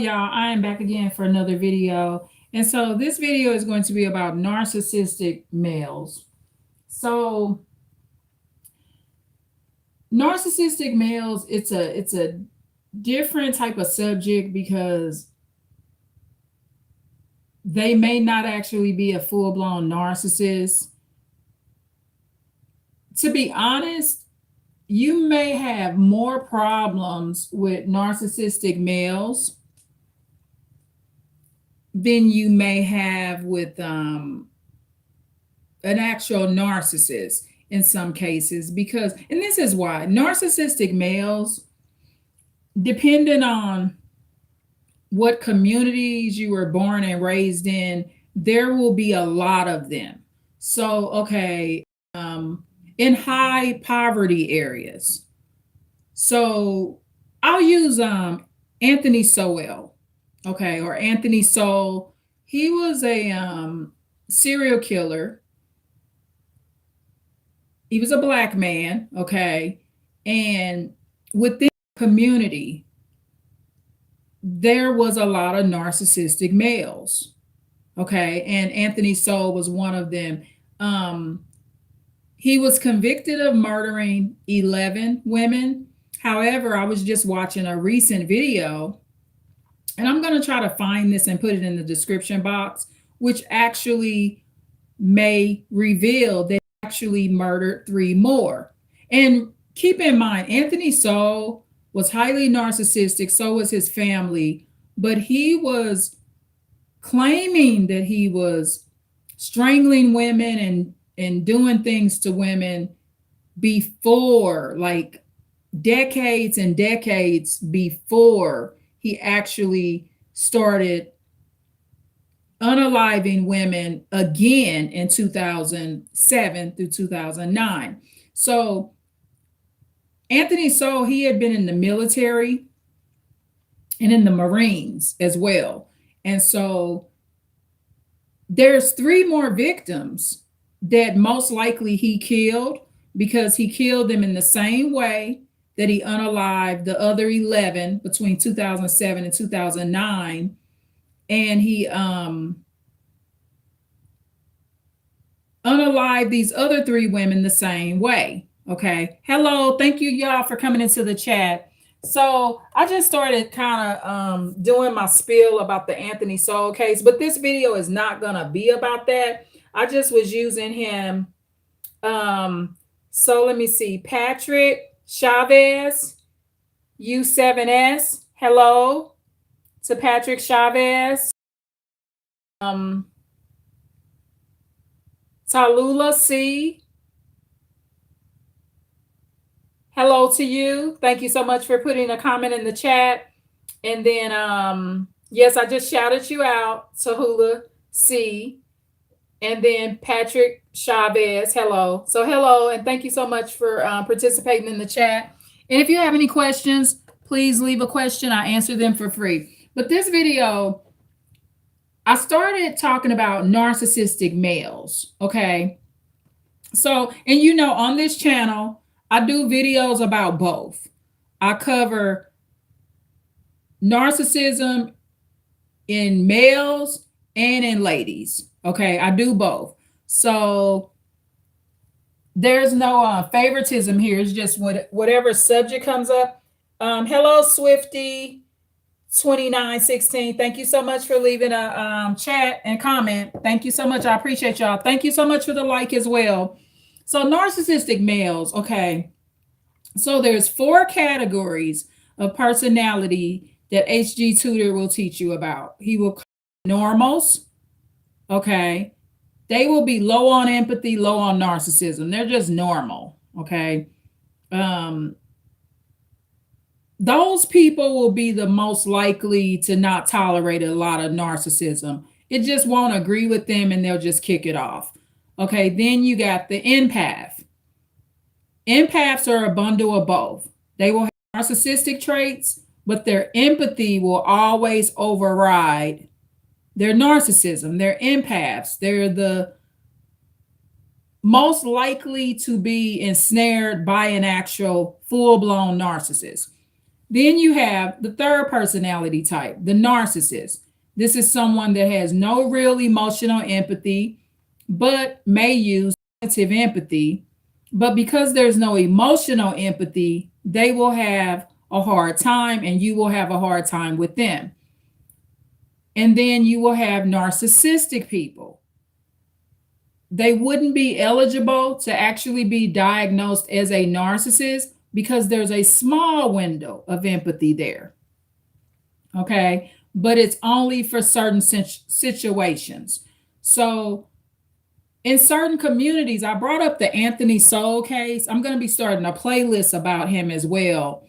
y'all. I am back again for another video. And so this video is going to be about narcissistic males. So narcissistic males, it's a different type of subject because they may not actually be a full-blown narcissist. To be honest, you may have more problems with narcissistic males than you may have with an actual narcissist in some cases. Because, and this is why narcissistic males, depending on what communities you were born and raised in, there will be a lot of them. So, okay, in high poverty areas. So I'll use Anthony Sowell, okay, or Anthony Soul. He was a serial killer. He was a black man, okay, and within the community, there was a lot of narcissistic males, okay, and Anthony Soul was one of them. Um, he was convicted of murdering 11 women. However, I was just watching a recent video, and I'm going to try to find this and put it in the description box, which actually may reveal that he actually murdered 3 more. And keep in mind, Anthony Soul was highly narcissistic, so was his family, but he was claiming that he was strangling women and doing things to women before, like decades and decades before he actually started unaliving women again in 2007 through 2009. So Anthony Soul, he had been in the military and in the Marines as well. And so there's 3 more victims that most likely he killed, because he killed them in the same way that he unalived the other 11 between 2007 and 2009. And he unalived these other 3 women the same way. Okay. Hello. Thank you, y'all, for coming into the chat. So I just started kind of doing my spiel about the Anthony Soul case, but this video is not going to be about that. I just was using him. So let me see. Patrick Chavez, U7S. Hello to Patrick Chavez. Tallulah C. Hello to you. Thank you so much for putting a comment in the chat. And then, yes, I just shouted you out, Tallulah C. And then Patrick Chavez, hello. So hello, and thank you so much for participating in the chat. And if you have any questions, please leave a question. I answer them for free. But this video, I started talking about narcissistic males, okay? So, and you know, on this channel, I do videos about both. I cover narcissism in males and in ladies. Okay, I do both. So there's no favoritism here. It's just whatever subject comes up. Hello, Swifty 2916. Thank you so much for leaving a chat and comment. Thank you so much. I appreciate y'all. Thank you so much for the like as well. So narcissistic males. Okay. So there's 4 categories of personality that HG Tutor will teach you about. He will call normals. Okay. They will be low on empathy, low on narcissism. They're just normal. Okay. Those people will be the most likely to not tolerate a lot of narcissism. It just won't agree with them and they'll just kick it off. Okay. Then you got the empath. Empaths are a bundle of both. They will have narcissistic traits, but their empathy will always override their narcissism. They're empaths. They're the most likely to be ensnared by an actual full-blown narcissist. Then you have the third personality type, the narcissist. This is someone that has no real emotional empathy, but may use cognitive empathy. But because there's no emotional empathy, they will have a hard time and you will have a hard time with them. And then you will have narcissistic people. They wouldn't be eligible to actually be diagnosed as a narcissist because there's a small window of empathy there. Okay. But it's only for certain situations. So, in certain communities, I brought up the Anthony Soul case. I'm going to be starting a playlist about him as well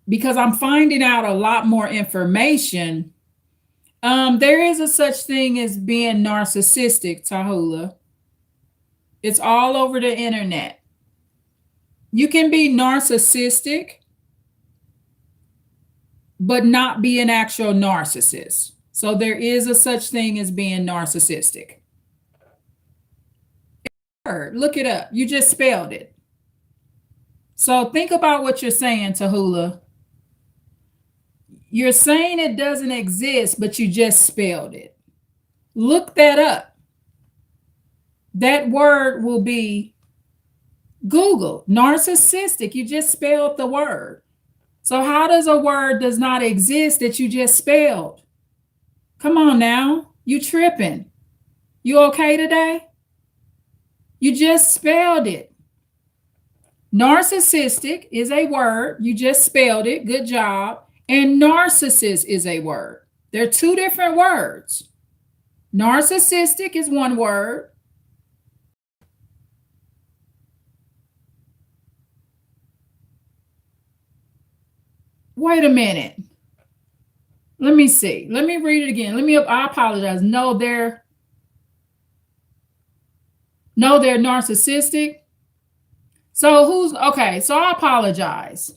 because I'm finding out a lot more information. There is a such thing as being narcissistic, Tahula. It's all over the internet. You can be narcissistic, but not be an actual narcissist. So there is a such thing as being narcissistic. Look it up. You just spelled it. So think about what you're saying, Tahula. You're saying it doesn't exist, but you just spelled it. Look that up. That word will be Google, narcissistic. You just spelled the word. So how does a word does not exist that you just spelled? Come on now. You tripping. You okay today? You just spelled it. Narcissistic is a word. You just spelled it. Good job. And narcissist is a word. They're two different words. Narcissistic is one word. Wait a minute. Let me see. Let me read it again. I apologize. No, they're narcissistic. So okay, so I apologize.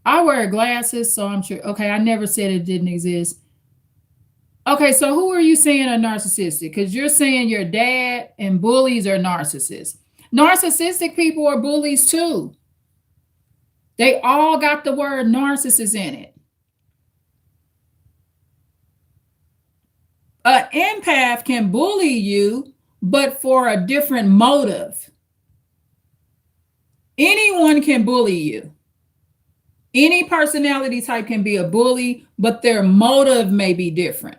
I wear glasses, so I'm sure. Okay, I never said it didn't exist. Okay, so who are you saying are narcissistic? Because you're saying your dad and bullies are narcissists. Narcissistic people are bullies too. They all got the word narcissist in it. An empath can bully you, but for a different motive. Anyone can bully you. Any personality type can be a bully, but their motive may be different.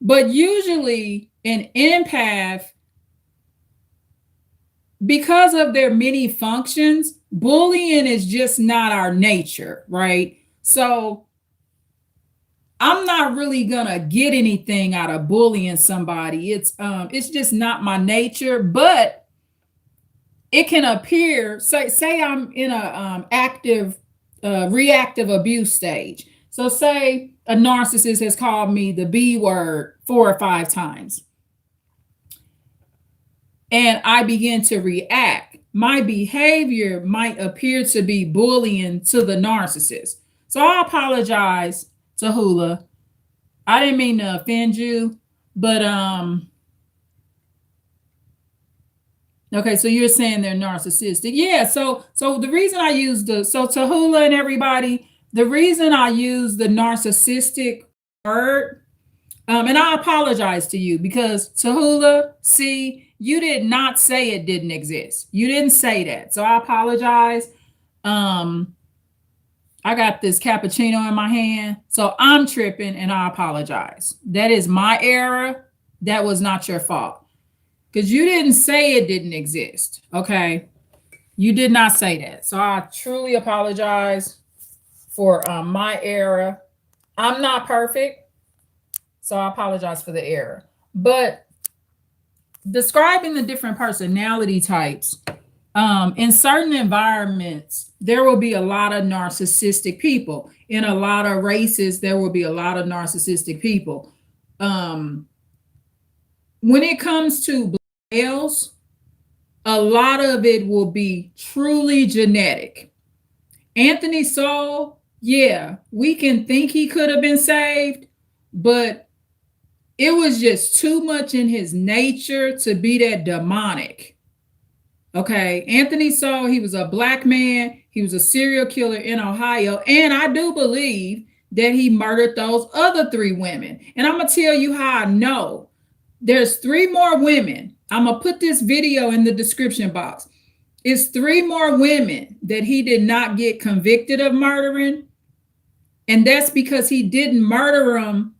But usually an empath, because of their many functions, bullying is just not our nature, right? So I'm not really gonna get anything out of bullying somebody. It's just not my nature, but it can appear, say I'm in a active reactive abuse stage. So say a narcissist has called me the B word 4 or 5 times. And I begin to react. My behavior might appear to be bullying to the narcissist. So I apologize, Tahula. I didn't mean to offend you, but okay, so you're saying they're narcissistic. Yeah, so the reason I use Tahula and everybody, the reason I use the narcissistic word, and I apologize to you because Tahula, see, you did not say it didn't exist. You didn't say that. So I apologize. I got this cappuccino in my hand, so I'm tripping and I apologize. That is my error. That was not your fault. Because you didn't say it didn't exist. Okay. You did not say that. So I truly apologize for my error. I'm not perfect. So I apologize for the error. But describing the different personality types, in certain environments, there will be a lot of narcissistic people. In a lot of races, there will be a lot of narcissistic people. When it comes to males, a lot of it will be truly genetic. Anthony Soul, yeah, we can think he could have been saved, but it was just too much in his nature to be that demonic. Okay, Anthony Soul, he was a black man. He was a serial killer in Ohio. And I do believe that he murdered those other three women. And I'm going to tell you how I know. There's three more women. I'm going to put this video in the description box. It's three more women that he did not get convicted of murdering. And that's because he didn't murder them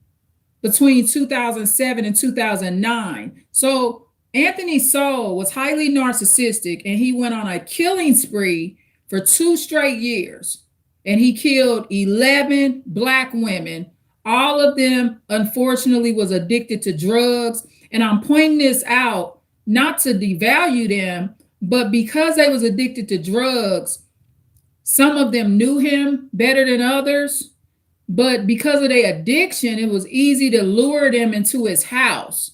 between 2007 and 2009. So Anthony Sowell was highly narcissistic, and he went on a killing spree for 2 straight years. And he killed 11 Black women. All of them, unfortunately, was addicted to drugs. And I'm pointing this out not to devalue them, but because they was addicted to drugs, some of them knew him better than others. But because of their addiction, it was easy to lure them into his house.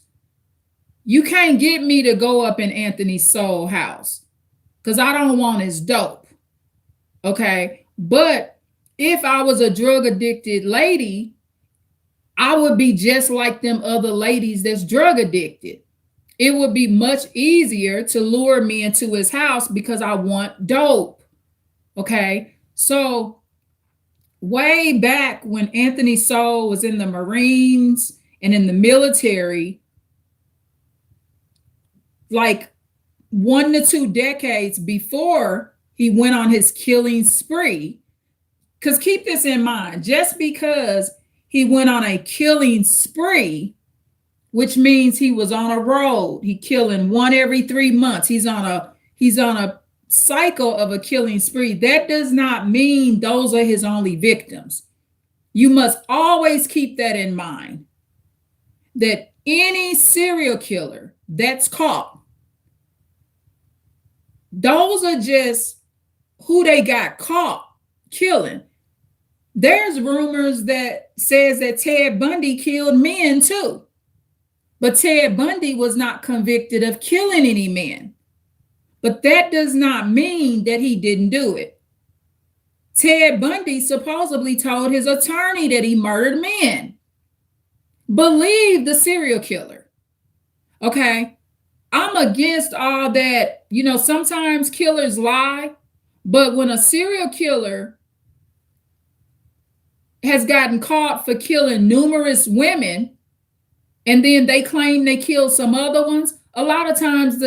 You can't get me to go up in Anthony Sowell's house because I don't want his dope. Okay. But if I was a drug addicted lady, I would be just like them other ladies that's drug addicted. It would be much easier to lure me into his house because I want dope. Okay. So way back when Anthony Sowell was in the Marines and in the military, like 1 to 2 decades before he went on his killing spree, because keep this in mind, just because he went on a killing spree, which means he was on a road, he killing one every 3 months, he's on a cycle of a killing spree, that does not mean those are his only victims. You must always keep that in mind, that any serial killer that's caught, those are just who they got caught killing. There's rumors that says that Ted Bundy killed men too, but Ted Bundy was not convicted of killing any men. But that does not mean that he didn't do it. Ted Bundy supposedly told his attorney that he murdered men. Believe the serial killer. Okay. I'm against all that. You know, sometimes killers lie, but when a serial killer has gotten caught for killing numerous women and then they claim they killed some other ones, a lot of times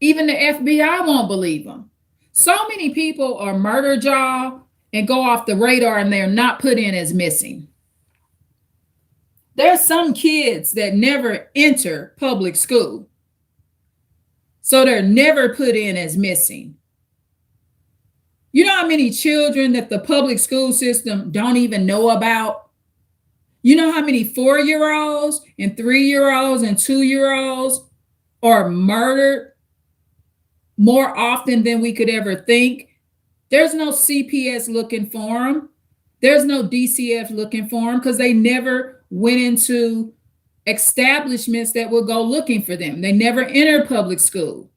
even the FBI won't believe them. So many people are murdered, y'all, and go off the radar and they're not put in as missing. There's some kids that never enter public school, so they're never put in as missing. You know how many children that the public school system don't even know about? You know how many 4-year-olds and 3-year-olds and 2-year-olds are murdered more often than we could ever think? There's no CPS looking for them. There's no DCF looking for them because they never went into establishments that would go looking for them. They never entered public school.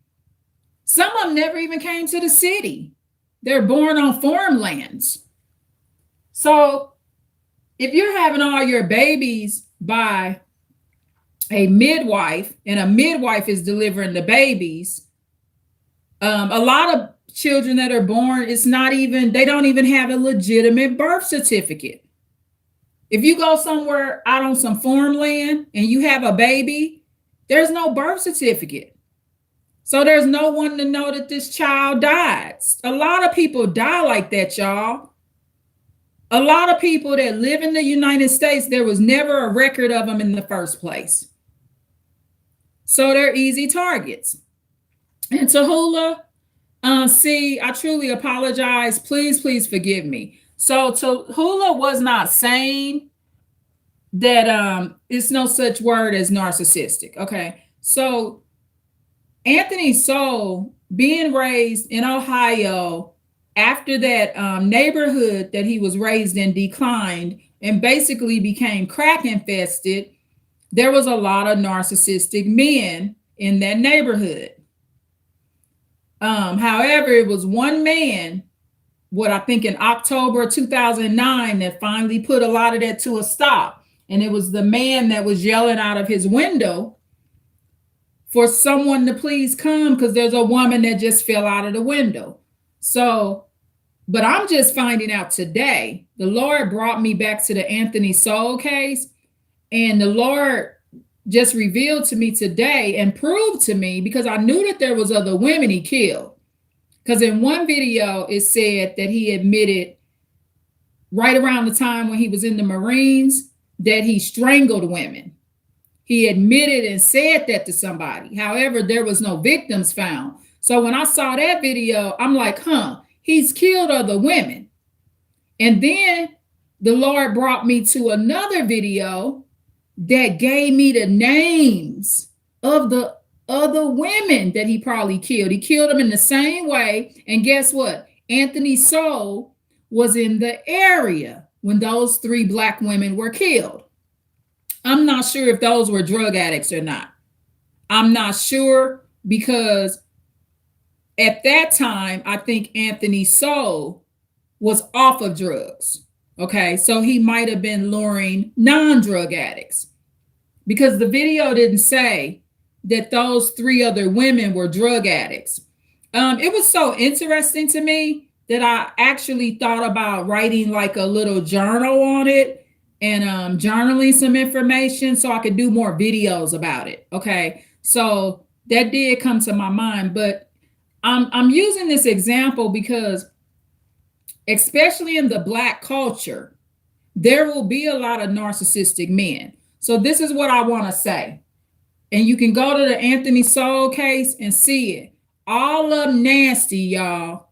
Some of them never even came to the city. They're born on farmlands. So if you're having all your babies by a midwife and a midwife is delivering the babies, a lot of children that are born, they don't even have a legitimate birth certificate. If you go somewhere out on some farmland and you have a baby, there's no birth certificate. So there's no one to know that this child died. A lot of people die like that, y'all. A lot of people that live in the United States, there was never a record of them in the first place. So they're easy targets. And Tahula, I truly apologize. Please, please forgive me. So Tahula was not saying that it's no such word as narcissistic. Okay. So Anthony Sowell, being raised in Ohio, after that neighborhood that he was raised in declined and basically became crack infested, there was a lot of narcissistic men in that neighborhood. However, it was one man, I think in October 2009, that finally put a lot of that to a stop. And it was the man that was yelling out of his window for someone to please come because there's a woman that just fell out of the window. So But I'm just finding out today. The Lord brought me back to the Anthony Soul case, and the Lord just revealed to me today and proved to me, because I knew that there was other women he killed. Because in one video it said that he admitted right around the time when he was in the Marines that he strangled women. He admitted and said that to somebody. However, there was no victims found. So when I saw that video, I'm like, he's killed other women. And then the Lord brought me to another video that gave me the names of the other women that he probably killed. He killed them in the same way. And guess what? Anthony Soul was in the area when those 3 Black women were killed. I'm not sure if those were drug addicts or not. I'm not sure, because at that time, I think Anthony Soul was off of drugs. Okay, so he might have been luring non-drug addicts, because the video didn't say that those 3 other women were drug addicts. It was so interesting to me that I actually thought about writing like a little journal on it, and journaling some information so I could do more videos about it. Okay, so that did come to my mind, but I'm using this example because, especially in the Black culture, there will be a lot of narcissistic men. So this is what I want to say. And you can go to the Anthony Soul case and see it. All of them nasty, y'all.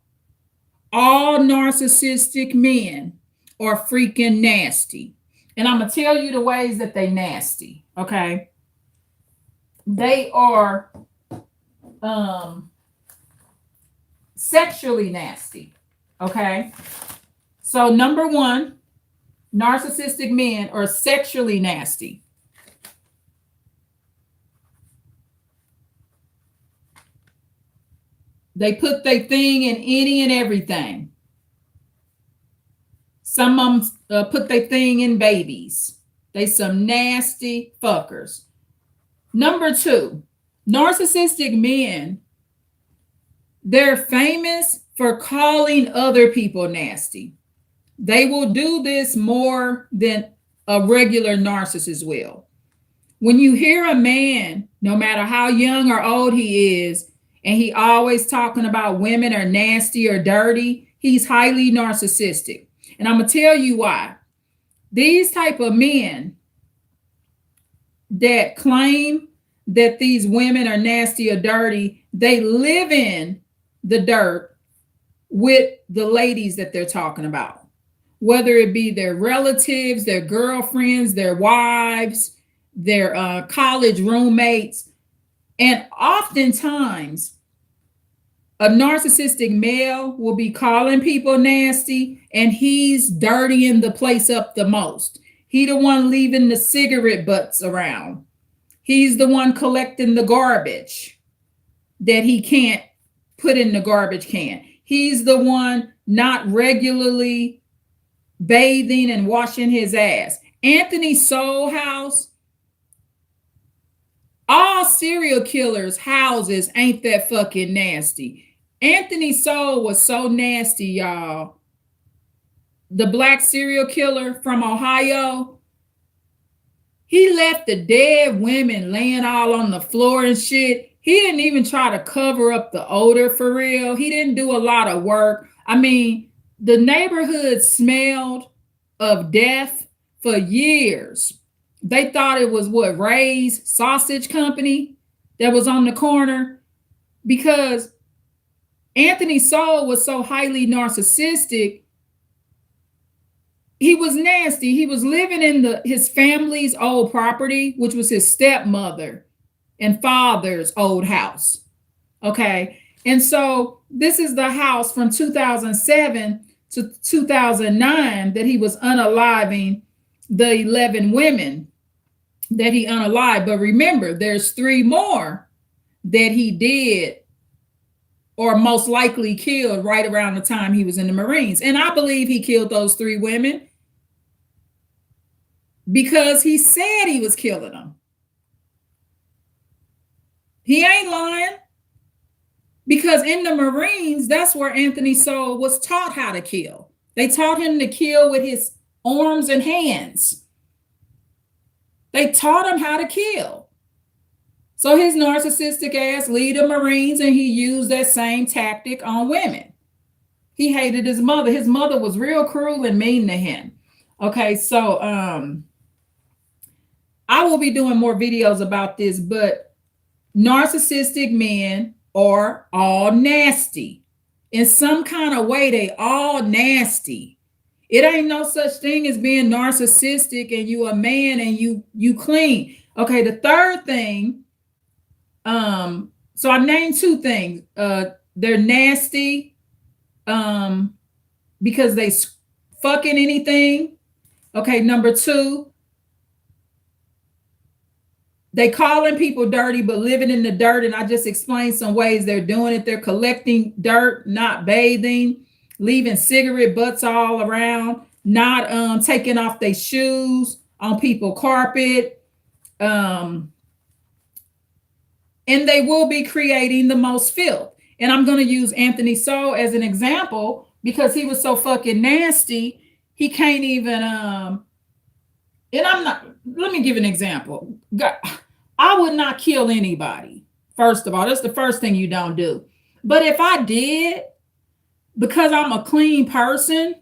All narcissistic men are freaking nasty. And I'm going to tell you the ways that they nasty, okay? They are sexually nasty, okay? So number 1, narcissistic men are sexually nasty. They put their thing in any and everything. Some of them put their thing in babies. They some nasty fuckers. Number 2, narcissistic men, they're famous for calling other people nasty. They will do this more than a regular narcissist will. When you hear a man, no matter how young or old he is, and he always talking about women are nasty or dirty, he's highly narcissistic. And I'm going to tell you why. These type of men that claim that these women are nasty or dirty, they live in the dirt with the ladies that they're talking about, whether it be their relatives, their girlfriends, their wives, their college roommates. And oftentimes, a narcissistic male will be calling people nasty, and he's dirtying the place up the most. He the one leaving the cigarette butts around. He's the one collecting the garbage that he can't put in the garbage can. He's the one not regularly bathing and washing his ass. Anthony Soul house, all serial killers' houses ain't that fucking nasty. Anthony Soul was so nasty, y'all. The Black serial killer from Ohio, he left the dead women laying all on the floor and shit. He didn't even try to cover up the odor for real. He didn't do a lot of work. I mean, the neighborhood smelled of death for years. They thought it was what, Ray's Sausage Company that was on the corner, because Anthony Soul was so highly narcissistic. He was nasty. He was living in his family's old property, which was his stepmother and father's old house. Okay. And so this is the house from 2007 to 2009 that he was unaliving the 11 women that he unalived. But remember, there's 3 more that he did or most likely killed right around the time he was in the Marines. And I believe he killed those 3 women because he said he was killing them. He ain't lying. Because in the Marines, that's where Anthony Soul was taught how to kill. They taught him to kill with his arms and hands. They taught him how to kill. So his narcissistic ass lead the Marines, and he used that same tactic on women. He hated his mother. His mother was real cruel and mean to him. Okay, so I will be doing more videos about this, but narcissistic men are all nasty. In some kind of way, they all nasty. It ain't no such thing as being narcissistic and you a man and you clean. Okay, the third thing, so I named two things. They're nasty because they fucking anything. Okay, number two, they calling people dirty, but living in the dirt. And I just explained some ways they're doing it. They're collecting dirt, not bathing, leaving cigarette butts all around, not taking off their shoes on people's carpet. And they will be creating the most filth. And I'm going to use Anthony Soul as an example because he was so fucking nasty. He can't even, and I'm not, let me give an example. I would not kill anybody. First of all, that's the first thing you don't do. But if I did, because I'm a clean person,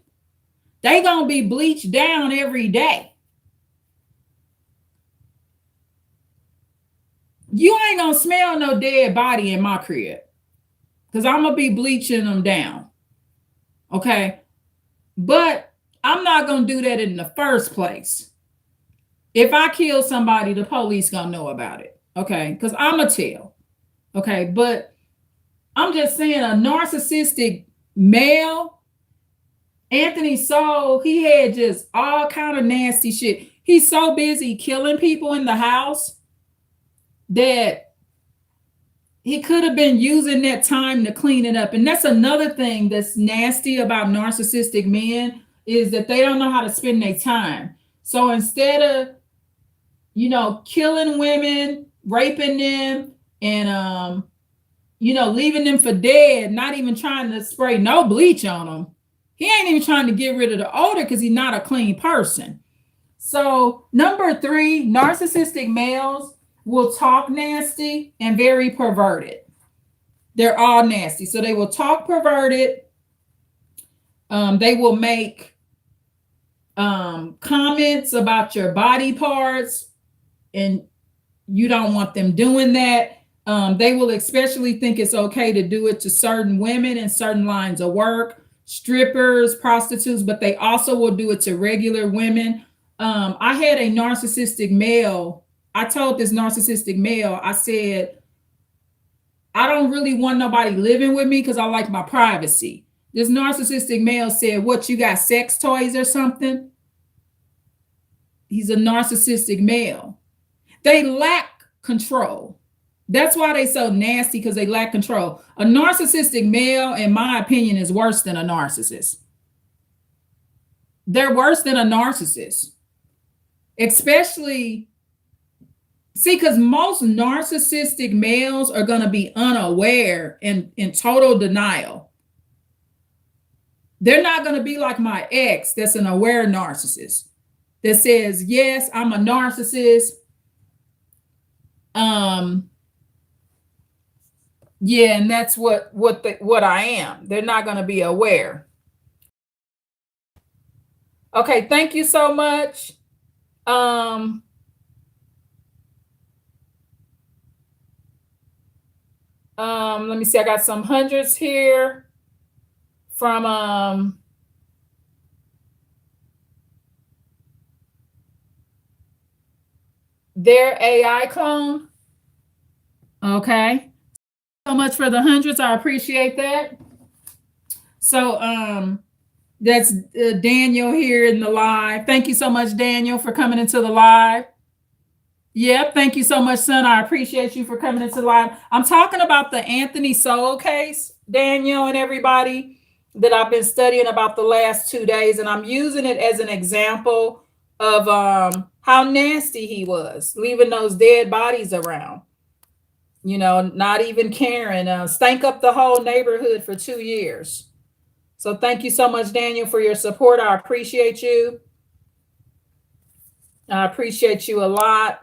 they gonna be bleached down every day. You ain't gonna smell no dead body in my crib because I'm gonna be bleaching them down. Okay. But I'm not gonna do that in the first place. If I kill somebody, the police gonna know about it. Okay. Because I'm a tell. Okay. But I'm just saying a narcissistic male, Anthony Soul, he had just all kind of nasty shit. He's so busy killing people in the house that he could have been using that time to clean it up. And that's another thing that's nasty about narcissistic men is that they don't know how to spend their time. So instead of, killing women, raping them, and, leaving them for dead, not even trying to spray no bleach on them, he ain't even trying to get rid of the odor because he's not a clean person. So number 3, narcissistic males will talk nasty and very perverted. They're all nasty. So they will talk perverted. They will make comments about your body parts, and you don't want them doing that. They will especially think it's okay to do it to certain women in certain lines of work, strippers, prostitutes, but they also will do it to regular women. I had a narcissistic male. I told this narcissistic male, I said, I don't really want nobody living with me because I like my privacy. This narcissistic male said, what, you got sex toys or something? He's a narcissistic male. They lack control. That's why they so nasty, because they lack control. A narcissistic male, in my opinion, is worse than a narcissist. They're worse than a narcissist. Especially, see, because most narcissistic males are going to be unaware and in total denial. They're not going to be like my ex that's an aware narcissist that says, yes, I'm a narcissist. Yeah, and that's what I am. They're not going to be aware. Okay, thank you so much. Let me see. I got some hundreds here from their AI clone. Okay. So much for the hundreds. I appreciate that. So that's Daniel here in the live. Thank you so much, Daniel, for coming into the live. Yep. Thank you so much, son. I appreciate you for coming into the live. I'm talking about the Anthony Soul case, Daniel, and everybody, that I've been studying about the last 2 days. And I'm using it as an example of how nasty he was, leaving those dead bodies around. Not even caring. Stank up the whole neighborhood for 2 years. So thank you so much, Daniel, for your support. I appreciate you. I appreciate you a lot.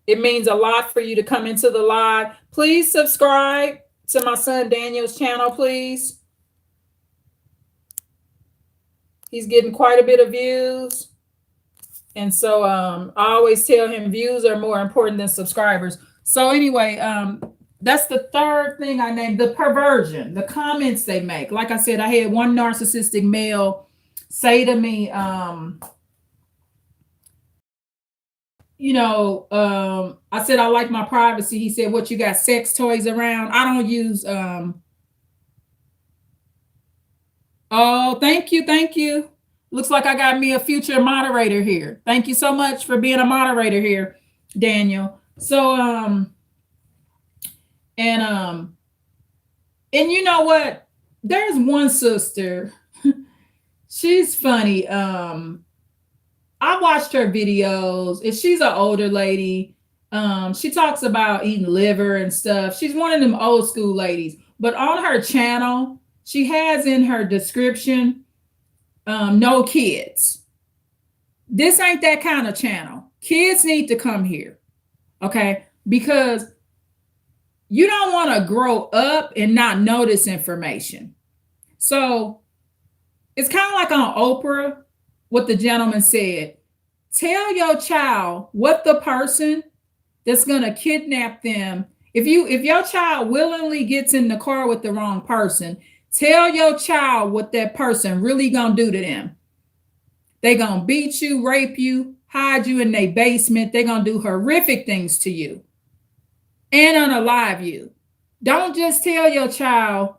It means a lot for you to come into the live. Please subscribe to my son Daniel's channel, please. He's getting quite a bit of views. And so I always tell him views are more important than subscribers. So anyway, that's the third thing I named, the perversion, the comments they make. Like I said, I had one narcissistic male say to me, I said, I like my privacy. He said, what, you got sex toys around? I don't use, oh, thank you. Thank you. Looks like I got me a future moderator here. Thank you so much for being a moderator here, Daniel. So, and you know what? There's one sister. She's funny. I watched her videos, and she's an older lady. She talks about eating liver and stuff. She's one of them old school ladies. But on her channel, she has in her description, no kids. This ain't that kind of channel. Kids need to come here, okay? Because you don't want to grow up and not know this information. So it's kind of like on Oprah, what the gentleman said. Tell your child what the person that's going to kidnap them, if your child willingly gets in the car with the wrong person, tell your child what that person really going to do to them. They going to beat you, rape you, hide you in their basement. They're going to do horrific things to you and unalive you. Don't just tell your child,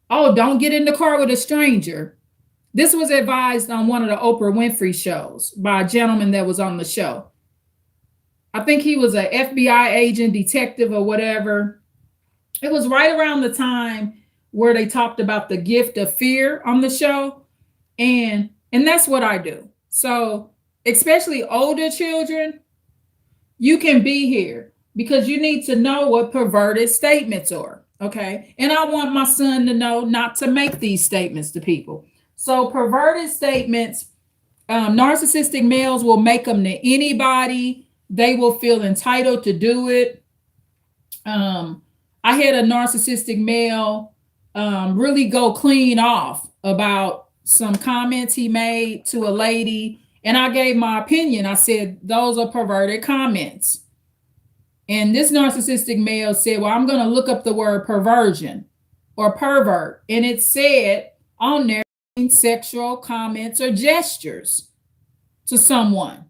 oh, don't get in the car with a stranger. This was advised on one of the Oprah Winfrey shows by a gentleman that was on the show. I think he was an FBI agent, detective, or whatever. It was right around the time where they talked about the gift of fear on the show. And that's what I do. So especially older children, you can be here because you need to know what perverted statements are. Okay. And I want my son to know not to make these statements to people. So perverted statements, narcissistic males will make them to anybody. They will feel entitled to do it. I had a narcissistic male really go clean off about some comments he made to a lady. And I gave my opinion. I said, those are perverted comments. And this narcissistic male said, well, I'm going to look up the word perversion or pervert. And it said on there, sexual comments or gestures to someone.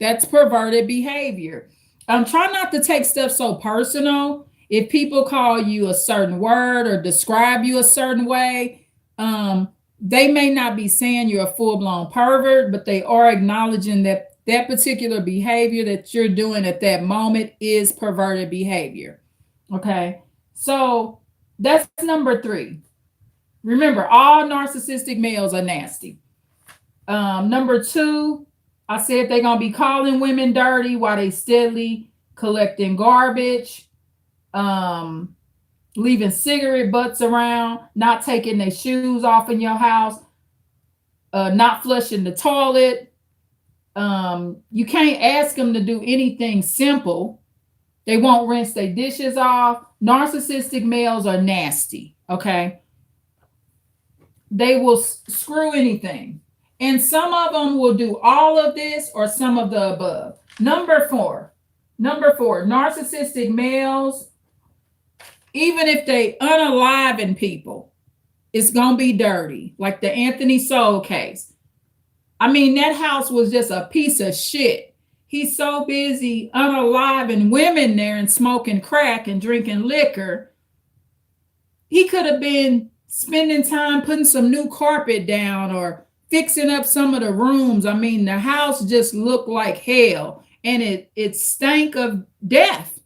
That's perverted behavior. Try not to take stuff so personal. If people call you a certain word or describe you a certain way, they may not be saying you're a full-blown pervert, but they are acknowledging that that particular behavior that you're doing at that moment is perverted behavior. Okay, so that's number 3. Remember, all narcissistic males are nasty. Number 2, I said they're going to be calling women dirty while they steadily collecting garbage, leaving cigarette butts around, not taking their shoes off in your house, not flushing the toilet. You can't ask them to do anything simple. They won't rinse their dishes off. Narcissistic males are nasty, okay? They will screw anything. And some of them will do all of this or some of the above. Number 4, narcissistic males, even if they unaliven people, it's going to be dirty. Like the Anthony Soul case. I mean, that house was just a piece of shit. He's so busy unaliving women there and smoking crack and drinking liquor. He could have been spending time putting some new carpet down or fixing up some of the rooms. I mean, the house just looked like hell, and it stank of death.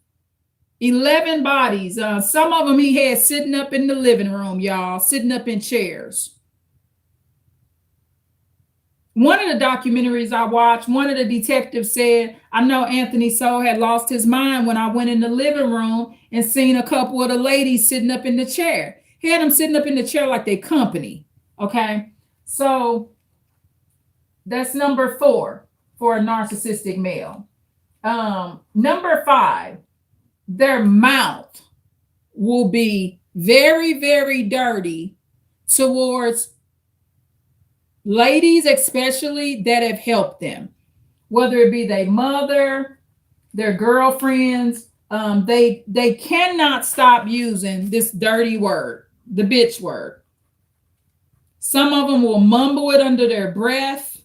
11 bodies. Some of them he had sitting up in the living room, y'all, sitting up in chairs. One of the documentaries I watched, one of the detectives said, I know Anthony Soul had lost his mind when I went in the living room and seen a couple of the ladies sitting up in the chair. He had them sitting up in the chair like they company. Okay. So that's number 4 for a narcissistic male. Number 5, their mouth will be very, very dirty towards ladies, especially that have helped them, whether it be their mother, their girlfriends. They cannot stop using this dirty word, the bitch word. Some of them will mumble it under their breath,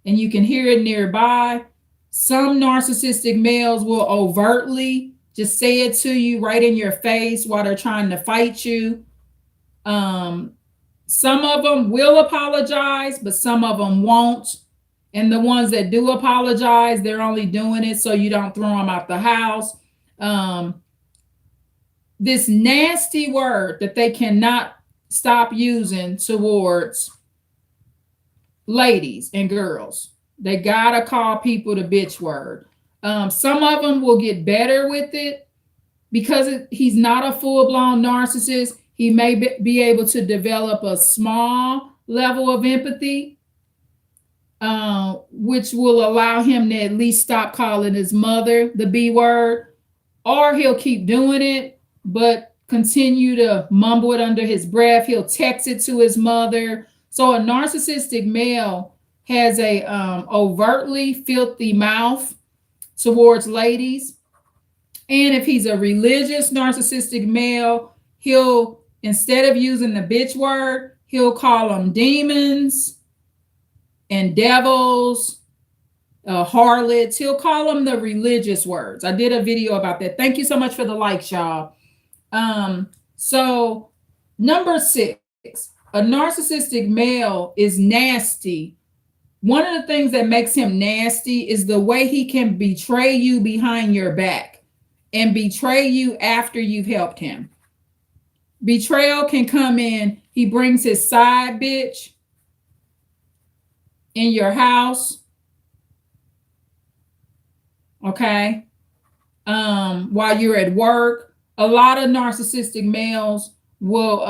and you can hear it nearby. Some narcissistic males will overtly just say it to you right in your face while they're trying to fight you. Some of them will apologize, but some of them won't. And the ones that do apologize, they're only doing it so you don't throw them out the house. This nasty word that they cannot stop using towards ladies and girls. They gotta call people the bitch word. Some of them will get better with it because he's not a full-blown narcissist. He may be able to develop a small level of empathy, which will allow him to at least stop calling his mother the B word, or he'll keep doing it, but continue to mumble it under his breath. He'll text it to his mother. So a narcissistic male has a overtly filthy mouth towards ladies. And if he's a religious narcissistic male, he'll, instead of using the bitch word, he'll call them demons and devils, harlots. He'll call them the religious words. I did a video about that. Thank you so much for the likes, y'all. So number 6, a narcissistic male is nasty. One of the things that makes him nasty is the way he can betray you behind your back and betray you after you've helped him. Betrayal can come in. He brings his side bitch in your house. Okay. While you're at work. A lot of narcissistic males will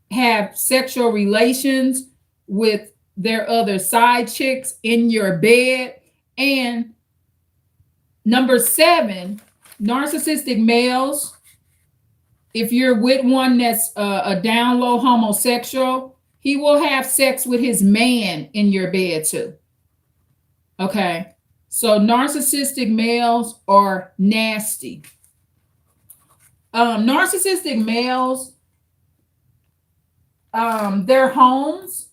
have sexual relations with their other side chicks in your bed. And number 7, narcissistic males, if you're with one that's a down low homosexual, he will have sex with his man in your bed too. Okay. So narcissistic males are nasty. Narcissistic males, their homes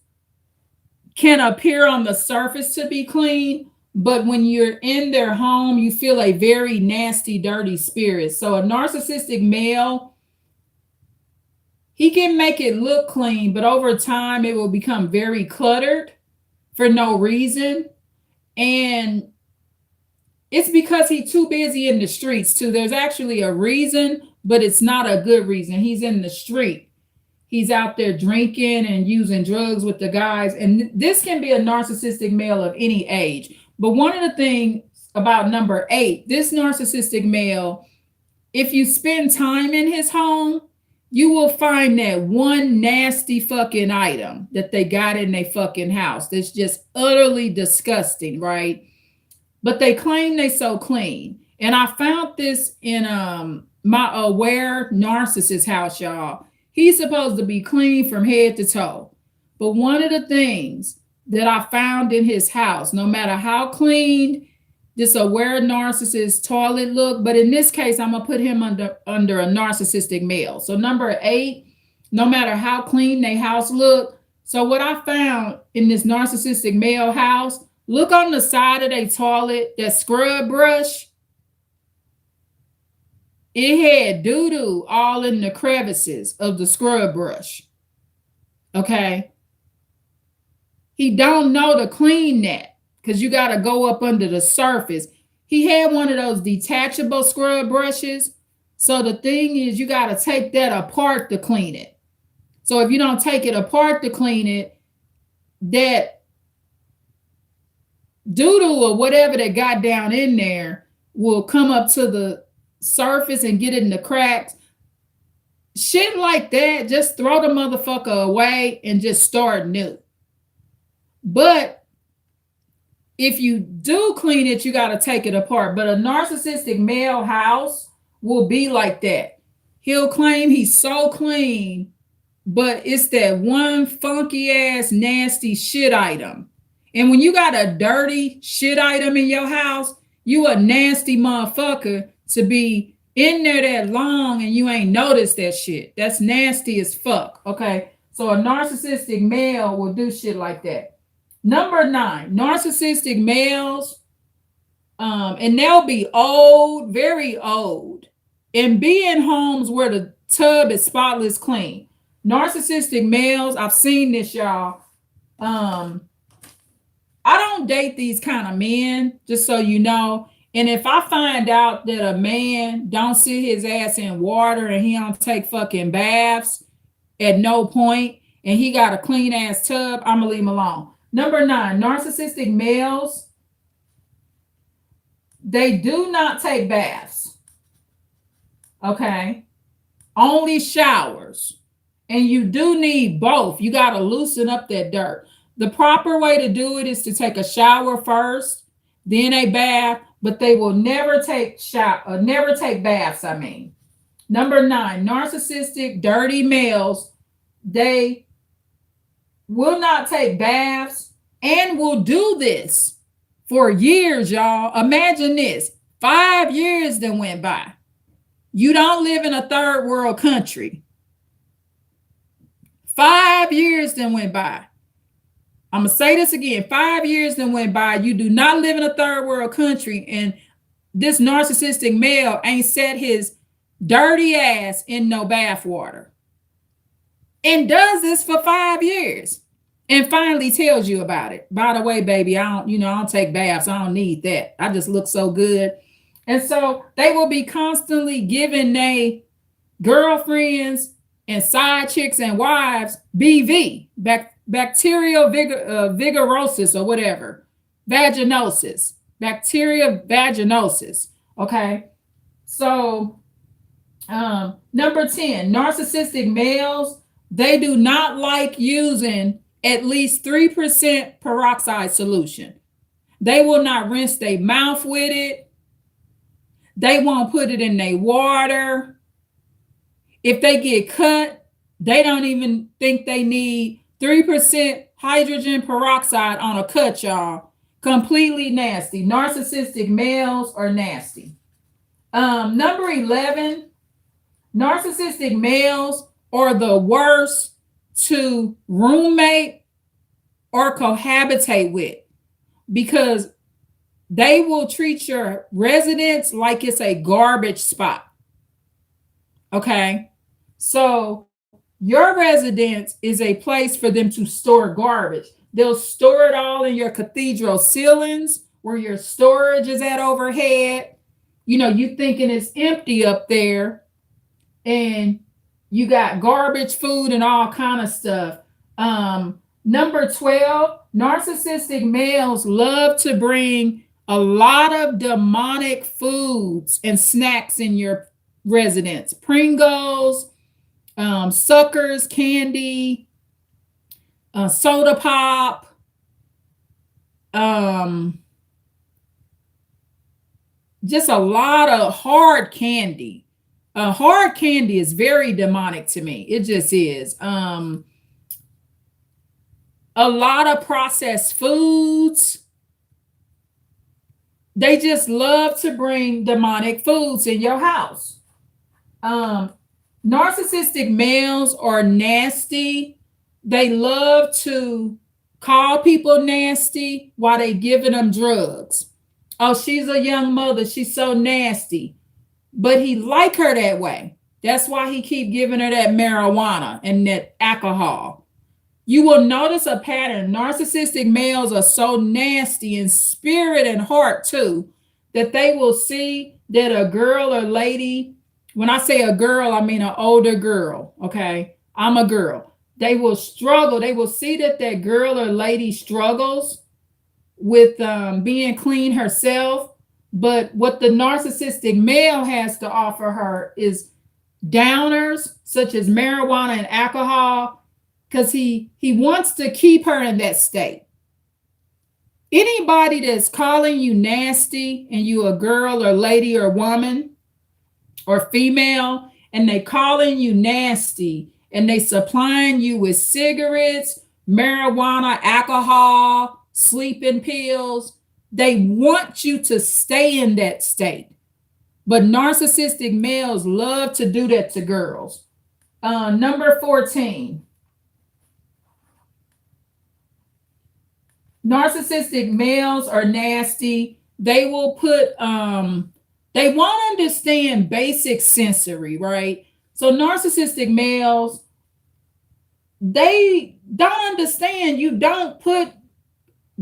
can appear on the surface to be clean, but when you're in their home, you feel a very nasty, dirty spirit. So a narcissistic male, he can make it look clean, but over time it will become very cluttered for no reason. And it's because he's too busy in the streets too. There's actually a reason, but it's not a good reason. He's in the street. He's out there drinking and using drugs with the guys. And this can be a narcissistic male of any age. But one of the things about number 8, this narcissistic male, if you spend time in his home, you will find that one nasty fucking item that they got in their fucking house that's just utterly disgusting, right? But they claim they so clean. And I found this in my aware narcissist house, y'all. He's supposed to be clean from head to toe. But one of the things that I found in his house, no matter how clean this aware narcissist toilet look, but in this case, I'm going to put him under a narcissistic male. So number 8, no matter how clean their house look. So what I found in this narcissistic male house, look on the side of their toilet, that scrub brush. It had doo-doo all in the crevices of the scrub brush. Okay. He don't know to clean that because you got to go up under the surface. He had one of those detachable scrub brushes. So the thing is, you got to take that apart to clean it. So if you don't take it apart to clean it, that doodle or whatever that got down in there will come up to the surface and get in the cracks. Shit like that, just throw the motherfucker away and just start new. But if you do clean it, you got to take it apart. But a narcissistic male house will be like that. He'll claim he's so clean, but it's that one funky ass nasty shit item. And when you got a dirty shit item in your house, you a nasty motherfucker to be in there that long and you ain't noticed that shit. That's nasty as fuck. Okay. So a narcissistic male will do shit like that. Number 9, narcissistic males, and they'll be old, very old, and be in homes where the tub is spotless clean. Narcissistic males, I've seen this, y'all. I don't date these kind of men, just so you know. And if I find out that a man don't sit his ass in water and he don't take fucking baths at no point, and he got a clean ass tub, I'm gonna leave him alone. Number 9, narcissistic males, they do not take baths. Okay. Only showers. And you do need both. You got to loosen up that dirt. The proper way to do it is to take a shower first, then a bath, but they will never take baths, I mean. Number 9, narcissistic, dirty males, they will not take baths and will do this for years, y'all. Imagine this. 5 years that went by. You don't live in a third world country. 5 years that went by. I'm going to say this again. 5 years that went by. You do not live in a third world country, and this narcissistic male ain't set his dirty ass in no bath water. And does this for 5 years. And finally tells you about it. By the way, baby, I don't take baths. I don't need that. I just look so good. And so they will be constantly giving their girlfriends and side chicks and wives BV, bacterial vigorosis or whatever, vaginosis, bacteria vaginosis. Okay. So number 10, narcissistic males, they do not like using at least 3% peroxide solution. They will not rinse their mouth with it. They won't put it in their water. If they get cut, they don't even think they need 3% hydrogen peroxide on a cut, y'all. Completely nasty. Narcissistic males are nasty. Number 11, narcissistic males are the worst to roommate or cohabitate with, because they will treat your residence like it's a garbage spot. Okay. So your residence is a place for them to store garbage. They'll store it all in your cathedral ceilings where your storage is at overhead. You thinking it's empty up there, and you got garbage food and all kind of stuff. Number 12, narcissistic males love to bring a lot of demonic foods and snacks in your residence. Pringles, suckers, candy, soda pop, just a lot of hard candy. Hard candy is very demonic to me. It just is. A lot of processed foods. They just love to bring demonic foods in your house. Narcissistic males are nasty. They love to call people nasty while they giving them drugs. Oh, she's a young mother. She's so nasty. But he like her that way. That's why he keep giving her that marijuana and that alcohol. You will notice a pattern. Narcissistic males are so nasty in spirit and heart too, that they will see that a girl or lady, when I say a girl, I mean an older girl. Okay. I'm a girl. They will struggle. They will see that girl or lady struggles with being clean herself. But what the narcissistic male has to offer her is downers such as marijuana and alcohol, because he wants to keep her in that state. Anybody that's calling you nasty and you a girl or lady or woman or female, and they calling you nasty and they supplying you with cigarettes, marijuana, alcohol, sleeping pills, they want you to stay in that state. But narcissistic males love to do that to girls. Number 14. Narcissistic males are nasty. They will put, they won't understand basic sensory, right? So narcissistic males, they don't understand you don't put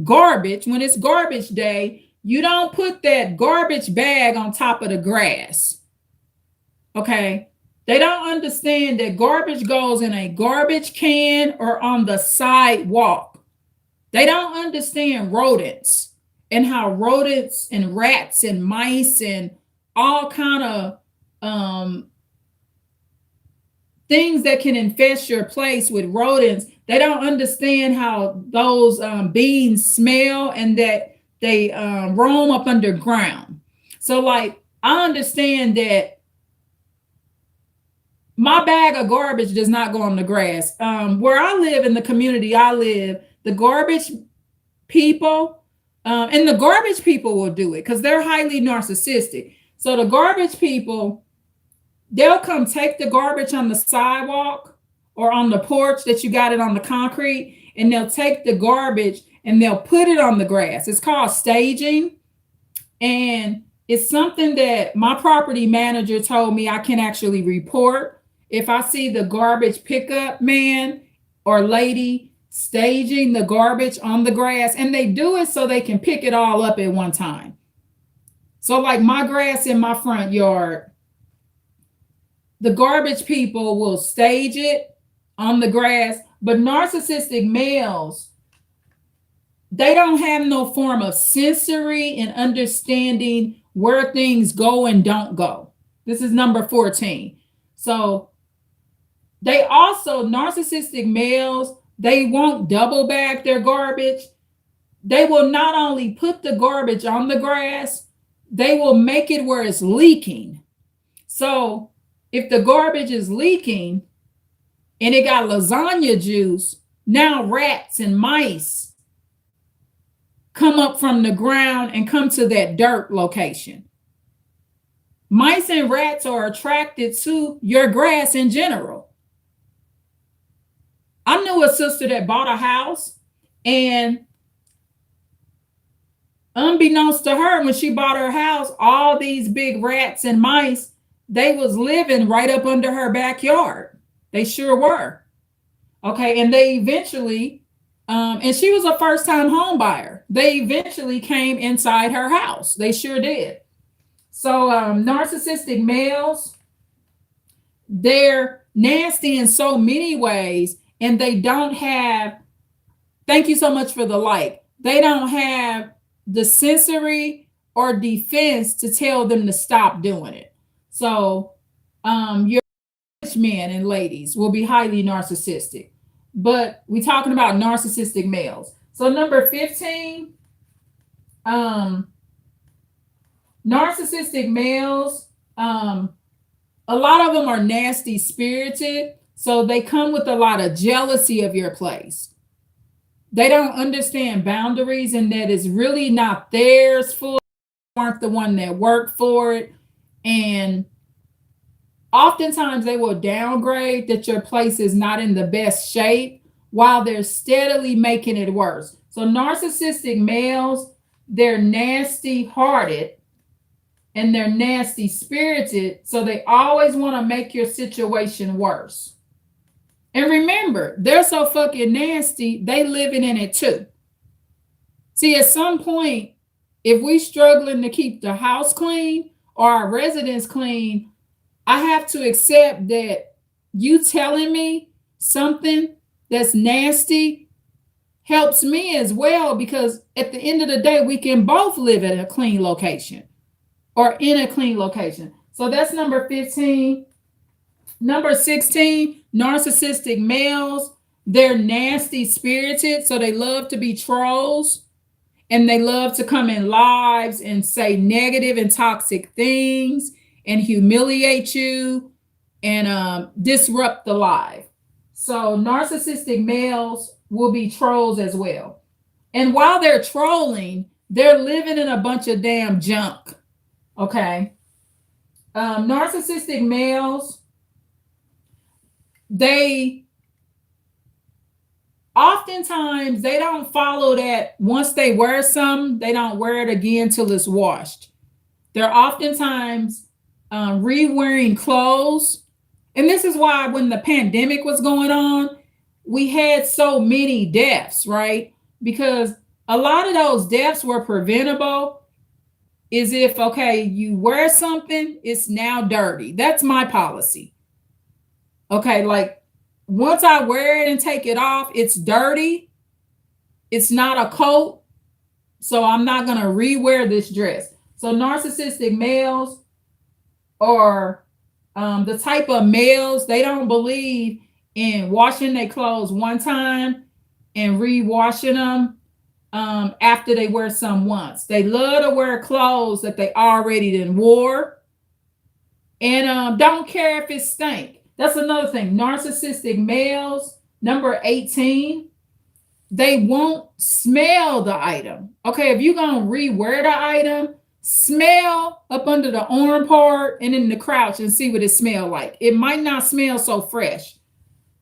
garbage when it's garbage day. You don't put that garbage bag on top of the grass. Okay. They don't understand that garbage goes in a garbage can or on the sidewalk. They don't understand rodents and how rodents and rats and mice and all kind of things that can infest your place with rodents. They don't understand how those beans smell and that they roam up underground. So like, I understand that my bag of garbage does not go on the grass. Where I live, in the community I live, the garbage people, and the garbage people will do it because they're highly narcissistic. So the garbage people, they'll come take the garbage on the sidewalk or on the porch that you got it on the concrete, and they'll take the garbage and they'll put it on the grass. It's called staging. And it's something that my property manager told me I can actually report if I see the garbage pickup man or lady staging the garbage on the grass. And they do it so they can pick it all up at one time. So like my grass in my front yard, the garbage people will stage it on the grass, but narcissistic males, they don't have no form of sensory and understanding where things go and don't go. This is number 14. So they also, narcissistic males, they won't double bag their garbage. They will not only put the garbage on the grass, they will make it where it's leaking. So if the garbage is leaking and it got lasagna juice, now rats and mice come up from the ground and come to that dirt location. Mice and rats are attracted to your grass in general. I knew a sister that bought a house, and unbeknownst to her, when she bought her house, all these big rats and mice, they was living right up under her backyard. They sure were. Okay, and they eventually, and she was a first-time home buyer. They eventually came inside her house. They sure did. So narcissistic males, they're nasty in so many ways, and they don't have, thank you so much for the like, they don't have the sensory or defense to tell them to stop doing it. So your men and ladies will be highly narcissistic, but we're talking about narcissistic males. So number 15, narcissistic males, a lot of them are nasty spirited. So they come with a lot of jealousy of your place. They don't understand boundaries, and that is really not theirs. For aren't the one that worked for it. And oftentimes they will downgrade that your place is not in the best shape while they're steadily making it worse. So narcissistic males, they're nasty hearted and they're nasty spirited. So they always want to make your situation worse. And remember, they're so fucking nasty, they living in it too. See, at some point, if we struggling to keep the house clean or our residence clean, I have to accept that you telling me something that's nasty helps me as well, because at the end of the day, we can both live at a clean location or in a clean location. So that's number 15. Number 16, narcissistic males. They're nasty spirited, so they love to be trolls, and they love to come in lives and say negative and toxic things and humiliate you and disrupt the live. So narcissistic males will be trolls as well. And while they're trolling, they're living in a bunch of damn junk. Okay. Narcissistic males, they oftentimes they don't follow that. Once they wear some, they don't wear it again till it's washed. They're oftentimes re-wearing clothes. And this is why when the pandemic was going on, we had so many deaths, right? Because a lot of those deaths were preventable. Is if, okay, you wear something, it's now dirty. That's my policy. Okay, like once I wear it and take it off, it's dirty. It's not a coat. So I'm not going to re-wear this dress. So narcissistic males are the type of males, they don't believe in washing their clothes one time and re-washing them after they wear some once. They love to wear clothes that they already done wore and don't care if it stank. That's another thing. Narcissistic males, number 18, they won't smell the item. Okay, if you're going to rewear the item, smell up under the arm part and in the crouch and see what it smells like. It might not smell so fresh.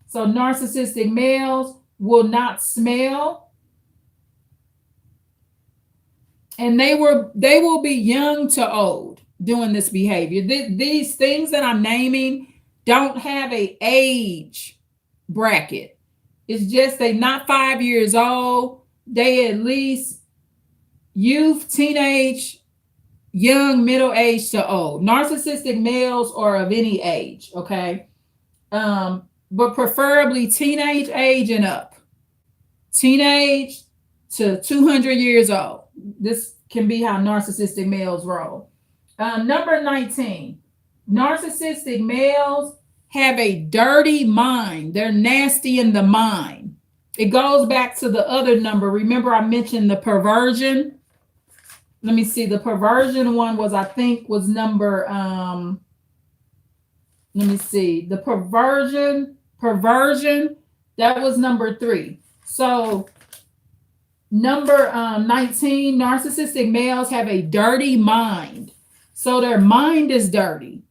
So narcissistic males will not smell. And they will be young to old doing this behavior. These things that I'm naming don't have an age bracket. It's just they not 5 years old. They at least youth, teenage, young, middle age to old. Narcissistic males are of any age, okay? But preferably teenage age and up. Teenage to 200 years old. This can be how narcissistic males roll. Number 19, narcissistic males have a dirty mind. They're nasty in the mind. It goes back to the other number. Remember I mentioned the perversion? Let me see. The perversion one was, I think, was number, let me see. The perversion, that was number 3. So number 19, narcissistic males have a dirty mind. So their mind is dirty.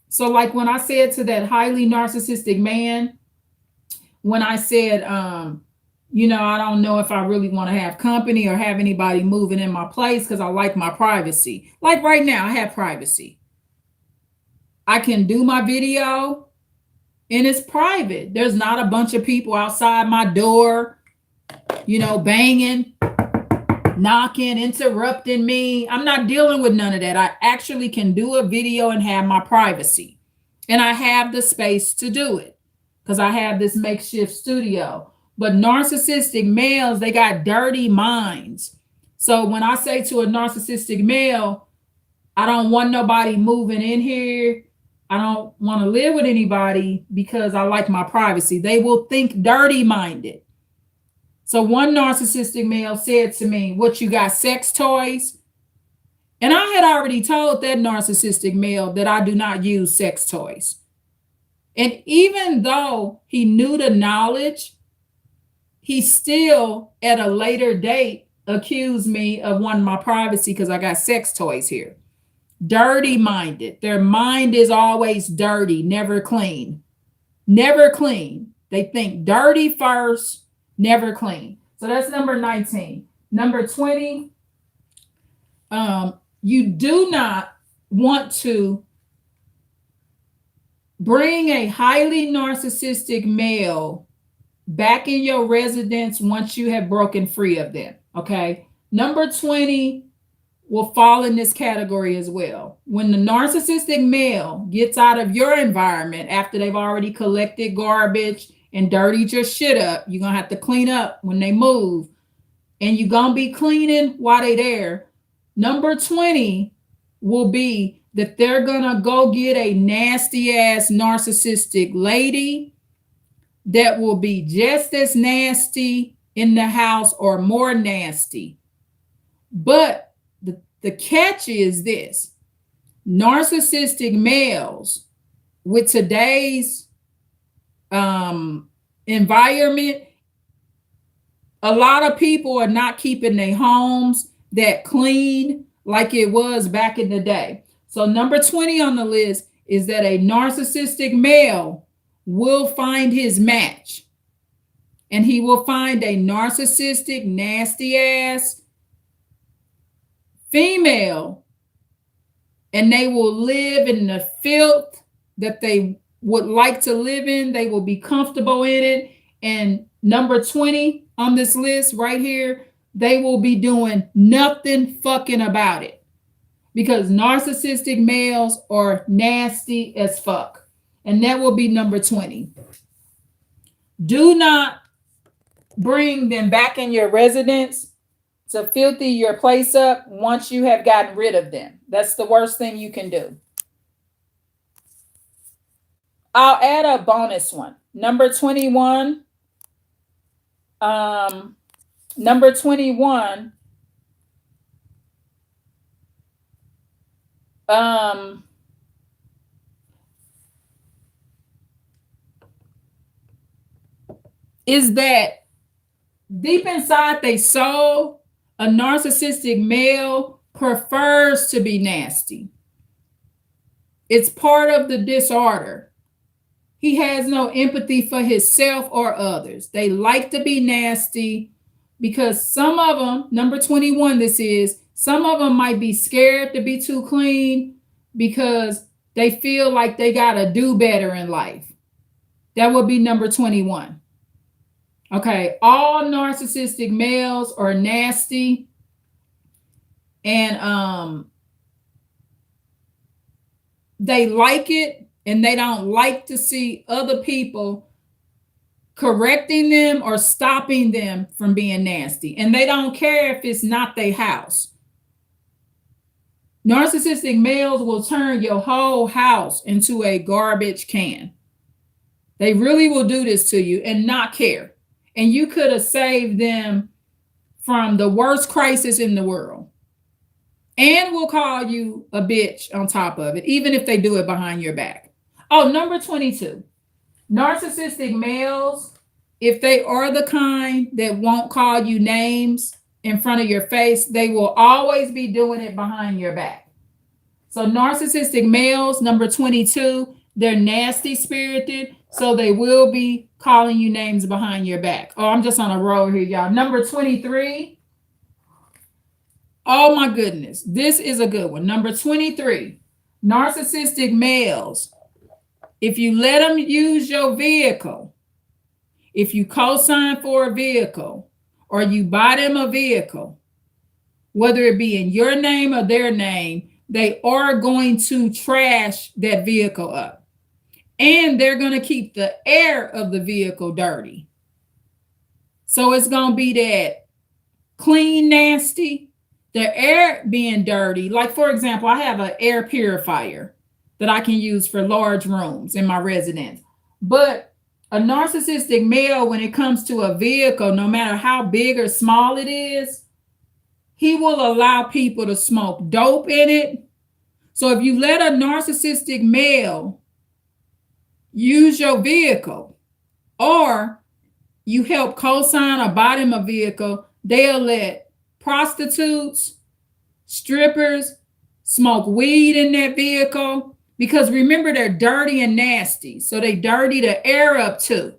So like when I said to that highly narcissistic man, when I said, you know, I don't know if I really want to have company or have anybody moving in my place because I like my privacy. Like right now, I have privacy. I can do my video and it's private. There's not a bunch of people outside my door, you know, banging, knocking, interrupting me. I'm not dealing with none of that. I actually can do a video and have my privacy. And I have the space to do it because I have this makeshift studio. But narcissistic males, they got dirty minds. So when I say to a narcissistic male, I don't want nobody moving in here. I don't want to live with anybody because I like my privacy. They will think dirty minded. So one narcissistic male said to me, "What, you got sex toys?" And I had already told that narcissistic male that I do not use sex toys. And even though he knew the knowledge, he still at a later date accused me of wanting my privacy because I got sex toys here. Dirty minded. Their mind is always dirty, never clean. Never clean. They think dirty first, never clean. So that's number 19. Number 20, you do not want to bring a highly narcissistic male back in your residence once you have broken free of them, okay? Number 20 will fall in this category as well. When the narcissistic male gets out of your environment after they've already collected garbage and dirtied your shit up. You're going to have to clean up when they move, and you're going to be cleaning while they there. Number 20 will be that they're going to go get a nasty ass narcissistic lady that will be just as nasty in the house or more nasty. But the catch is this: narcissistic males with today's environment, a lot of people are not keeping their homes that clean like it was back in the day. So number 20 on the list is that a narcissistic male will find his match, and he will find a narcissistic, nasty ass female, and they will live in the filth that they would like to live in. They will be comfortable in it. And number 20 on this list right here, they will be doing nothing fucking about it, because narcissistic males are nasty as fuck. And that will be number 20. Do not bring them back in your residence to filthy your place up once you have gotten rid of them. That's the worst thing you can do. I'll add a bonus one. Number 21. Number 21. Is that deep inside their soul, a narcissistic male prefers to be nasty. It's part of the disorder. He has no empathy for himself or others. They like to be nasty because some of them, number 21, this is, some of them might be scared to be too clean because they feel like they got to do better in life. That would be number 21. Okay, all narcissistic males are nasty, and they like it, and they don't like to see other people correcting them or stopping them from being nasty. And they don't care if it's not their house. Narcissistic males will turn your whole house into a garbage can. They really will do this to you and not care. And you could have saved them from the worst crisis in the world. And will call you a bitch on top of it, even if they do it behind your back. Oh, number 22. Narcissistic males, if they are the kind that won't call you names in front of your face, they will always be doing it behind your back. So narcissistic males, number 22, they're nasty spirited, so they will be calling you names behind your back. Oh, I'm just on a roll here, y'all. Number 23. Oh my goodness, this is a good one. Number 23, narcissistic males. If you let them use your vehicle, if you co-sign for a vehicle, or you buy them a vehicle, whether it be in your name or their name, they are going to trash that vehicle up. And they're going to keep the air of the vehicle dirty. So it's going to be that clean, nasty, the air being dirty. Like, for example, I have an air purifier that I can use for large rooms in my residence. But a narcissistic male, when it comes to a vehicle, no matter how big or small it is, he will allow people to smoke dope in it. So if you let a narcissistic male use your vehicle, or you help co-sign or buy them a vehicle, they'll let prostitutes, strippers smoke weed in that vehicle, because remember, they're dirty and nasty. So they dirty the air up too.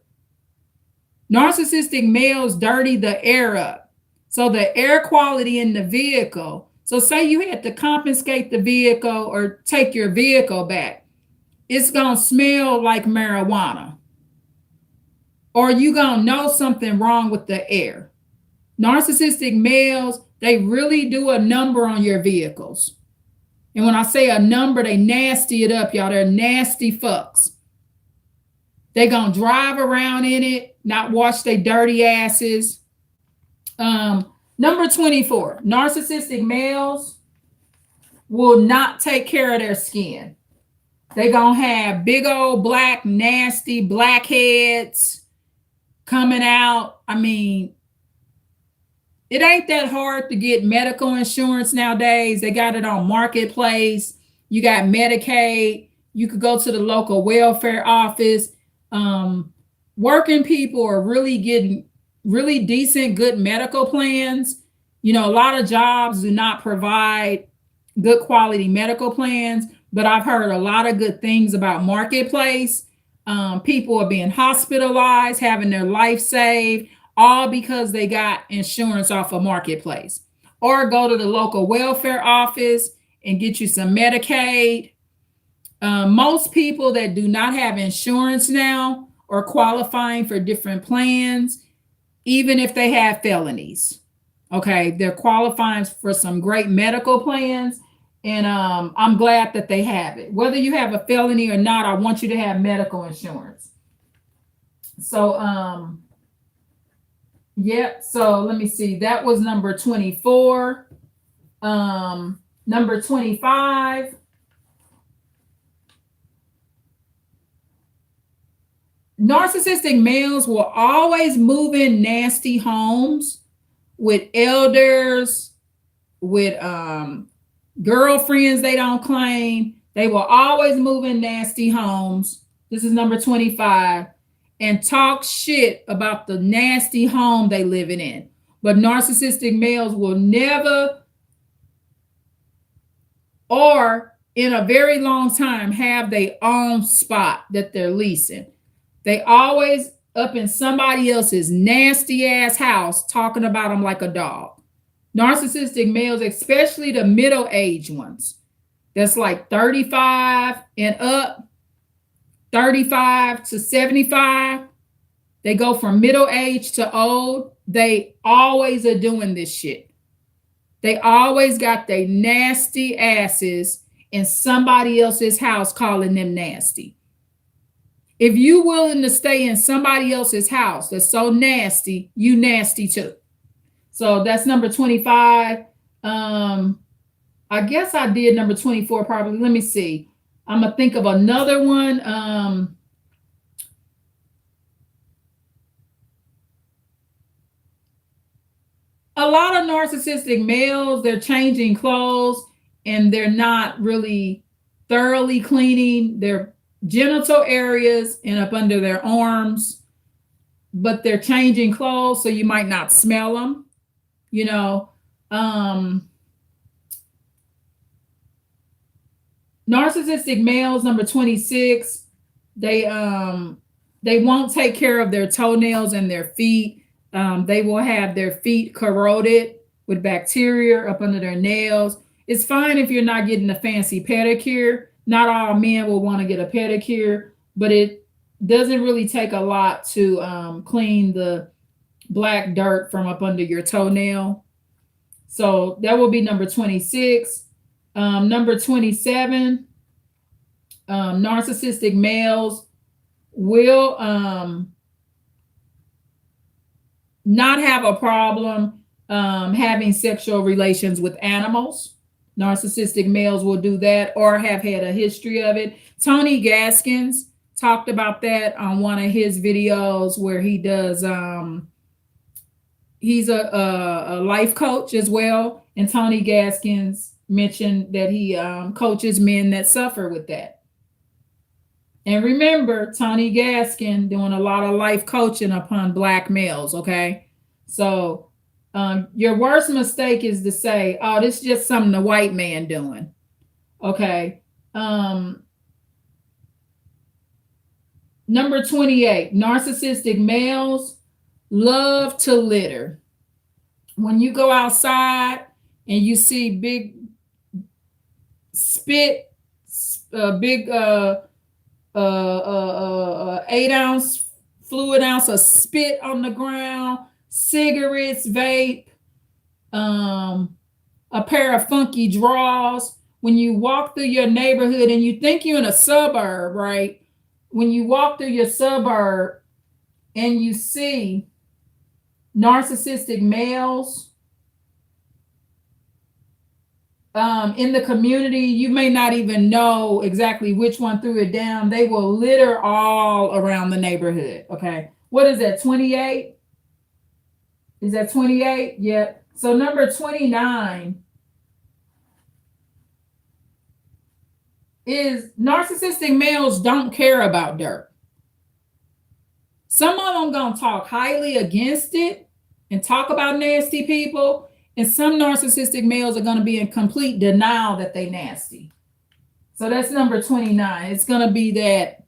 Narcissistic males dirty the air up. So the air quality in the vehicle. So say you had to confiscate the vehicle or take your vehicle back. It's going to smell like marijuana. Or you going to know something wrong with the air. Narcissistic males, they really do a number on your vehicles. And when I say a number, they nasty it up, y'all. They're nasty fucks. They gonna drive around in it, not wash their dirty asses. Number 24, narcissistic males will not take care of their skin. They gonna have big old black, nasty blackheads coming out. I mean, it ain't that hard to get medical insurance nowadays. They got it on Marketplace. You got Medicaid. You could go to the local welfare office. Working people are really getting really decent, good medical plans. You know, a lot of jobs do not provide good quality medical plans, but I've heard a lot of good things about Marketplace. People are being hospitalized, having their life saved, all because they got insurance off of Marketplace. Or go to the local welfare office and get you some Medicaid. Most people that do not have insurance now are qualifying for different plans, even if they have felonies. Okay, they're qualifying for some great medical plans, and I'm glad that they have it. Whether you have a felony or not, I want you to have medical insurance. So, yeah, so let me see. That was number 24. Number 25. Narcissistic males will always move in nasty homes with elders, with girlfriends they don't claim. They will always move in nasty homes. This is number 25. And talk shit about the nasty home they living in. But narcissistic males will never, or in a very long time, have their own spot that they're leasing. They always up in somebody else's nasty ass house talking about them like a dog. Narcissistic males, especially the middle-aged ones, that's like 35 and up, 35 to 75. They go from middle age to old. They always are doing this shit. They always got their nasty asses in somebody else's house calling them nasty. If you willing to stay in somebody else's house that's so nasty, you nasty too. So that's number 25. I guess I did number 24 probably. Let me see. I'm gonna think of another one. A lot of narcissistic males, they're changing clothes and they're not really thoroughly cleaning their genital areas and up under their arms, but they're changing clothes, so you might not smell them. You know, narcissistic males, number 26, they won't take care of their toenails and their feet. They will have their feet corroded with bacteria up under their nails. It's fine if you're not getting a fancy pedicure. Not all men will want to get a pedicure, but it doesn't really take a lot to clean the black dirt from up under your toenail. So that will be number 26. Number 27, narcissistic males will not have a problem having sexual relations with animals. Narcissistic males will do that or have had a history of it. Tony Gaskins talked about that on one of his videos where he does, he's a life coach as well. And Tony Gaskins mentioned that he coaches men that suffer with that. And remember, Tony Gaskin doing a lot of life coaching upon Black males, okay? So your worst mistake is to say, oh, this is just something the white man doing, okay? Number 28, narcissistic males love to litter. When you go outside and you see big spit, big 8-ounce fluid ounce of spit on the ground, cigarettes, vape, a pair of funky drawers. When you walk through your neighborhood and you think you're in a suburb, right? when you walk through your suburb and you see narcissistic males in the community, you may not even know exactly which one threw it down. They will litter all around the neighborhood. Okay. What is that? 28? Is that 28? Yep. So number 29 is narcissistic males don't care about dirt. Some of them gonna talk highly against it and talk about nasty people, and some narcissistic males are gonna be in complete denial that they nasty. So that's number 29. It's gonna be that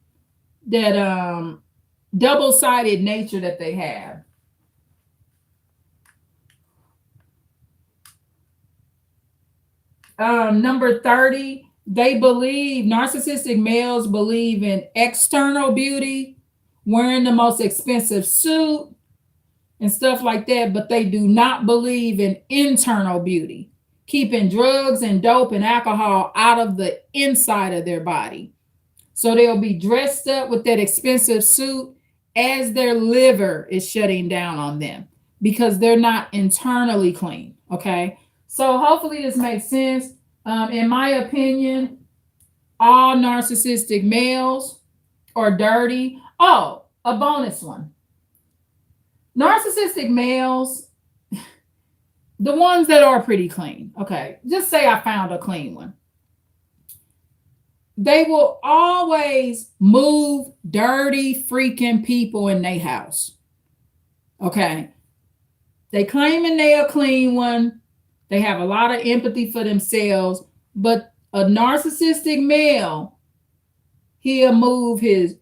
double-sided nature that they have. Number 30, narcissistic males believe in external beauty, wearing the most expensive suit and stuff like that, but they do not believe in internal beauty, keeping drugs and dope and alcohol out of the inside of their body. So they'll be dressed up with that expensive suit as their liver is shutting down on them because they're not internally clean. Okay. So hopefully this makes sense. In my opinion, all narcissistic males are dirty. Oh, a bonus one. Narcissistic males, the ones that are pretty clean. Okay. Just say I found a clean one. They will always move dirty freaking people in their house. Okay. They claiming they a clean one. They have a lot of empathy for themselves, but a narcissistic male, he'll move his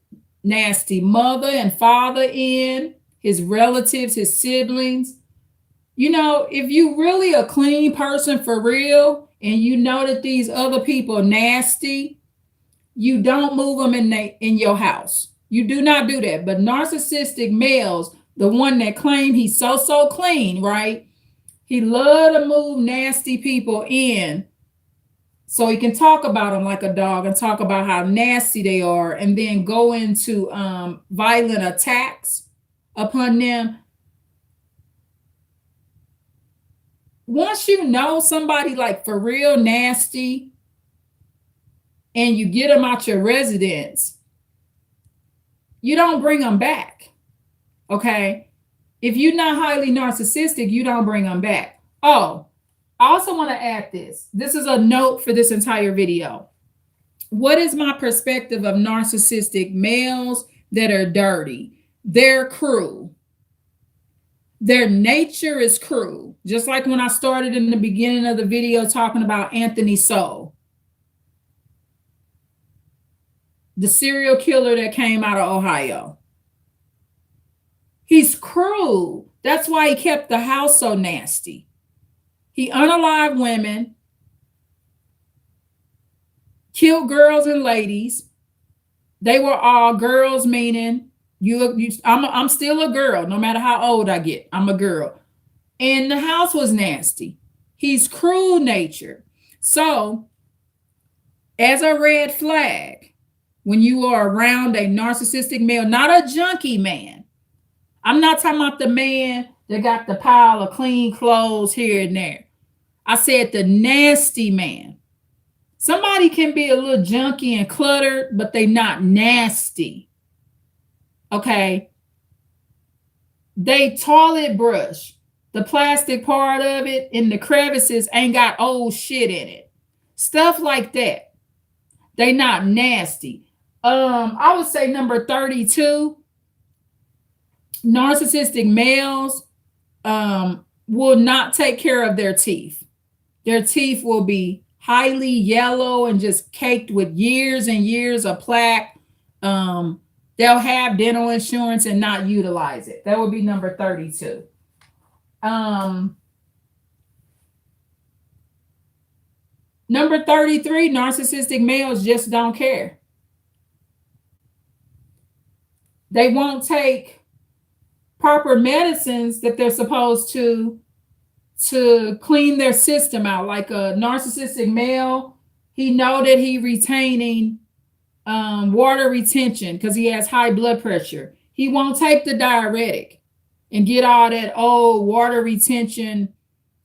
nasty mother and father in, his relatives, his siblings. You know, if you really a clean person for real and you know that these other people are nasty, you don't move them in your house. You do not do that. But narcissistic males, the one that claim he's so clean, right? He love to move nasty people in so he can talk about them like a dog and talk about how nasty they are and then go into violent attacks upon them. Once you know somebody like for real nasty and you get them out your residence, you don't bring them back. Okay. If you're not highly narcissistic, you don't bring them back. Oh, I also want to add this. This is a note for this entire video. What is my perspective of narcissistic males that are dirty? They're cruel. Their nature is cruel. Just like when I started in the beginning of the video talking about Anthony Soule, the serial killer that came out of Ohio. He's cruel. That's why he kept the house so nasty. He unalived women, killed girls and ladies. They were all girls, meaning I'm still a girl, no matter how old I get. I'm a girl. And the house was nasty. He's cruel nature. So, as a red flag, when you are around a narcissistic male, not a junkie man. I'm not talking about the man that got the pile of clean clothes here and there. I said the nasty man. Somebody can be a little junky and cluttered, but they not nasty. Okay. They toilet brush. The plastic part of it in the crevices ain't got old shit in it. Stuff like that. They not nasty. I would say number 32. Narcissistic males will not take care of their teeth. Their teeth will be highly yellow and just caked with years and years of plaque. They'll have dental insurance and not utilize it. That would be number 32. Number 33, narcissistic males just don't care. They won't take proper medicines that they're supposed to clean their system out. Like a narcissistic male, he know that he retaining Water retention because he has high blood pressure. He won't take the diuretic and get all that old water retention,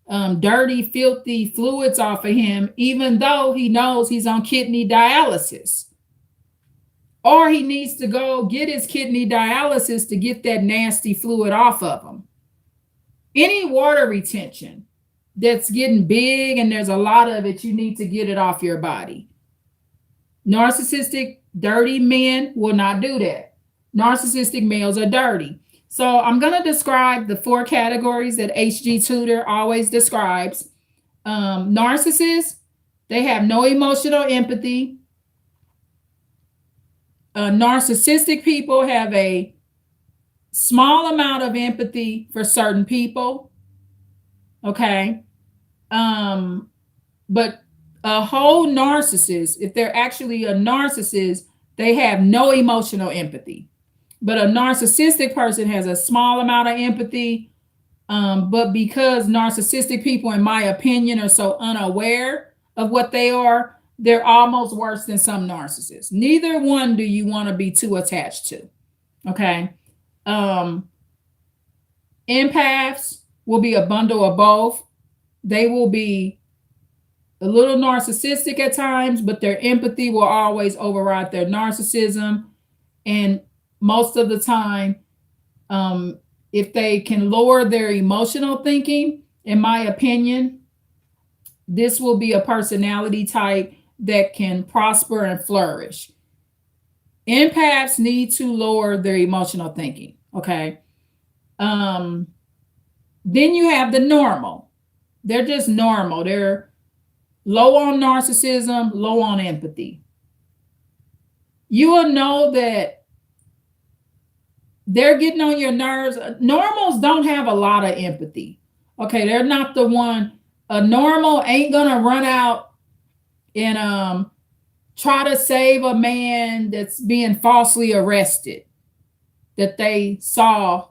dirty, filthy fluids off of him, even though he knows he's on kidney dialysis. Or he needs to go get his kidney dialysis to get that nasty fluid off of him. Any water retention that's getting big and there's a lot of it, you need to get it off your body. Narcissistic, dirty men will not do that. Narcissistic males are dirty. So I'm going to describe the 4 categories that HG Tudor always describes. Narcissists, they have no emotional empathy. Narcissistic people have a small amount of empathy for certain people. Okay. But a whole narcissist, if they're actually a narcissist, they have no emotional empathy. But a narcissistic person has a small amount of empathy. But because narcissistic people, in my opinion, are so unaware of what they are, they're almost worse than some narcissists. Neither one do you want to be too attached to. Okay. Empaths will be a bundle of both. They will be a little narcissistic at times, but their empathy will always override their narcissism. And most of the time, if they can lower their emotional thinking, in my opinion, this will be a personality type that can prosper and flourish. Empaths need to lower their emotional thinking. Okay. Then you have the normal. They're just normal. They're low on narcissism, low on empathy. You will know that they're getting on your nerves. Normals don't have a lot of empathy. Okay, they're not the one. A normal ain't gonna run out and try to save a man that's being falsely arrested, that they saw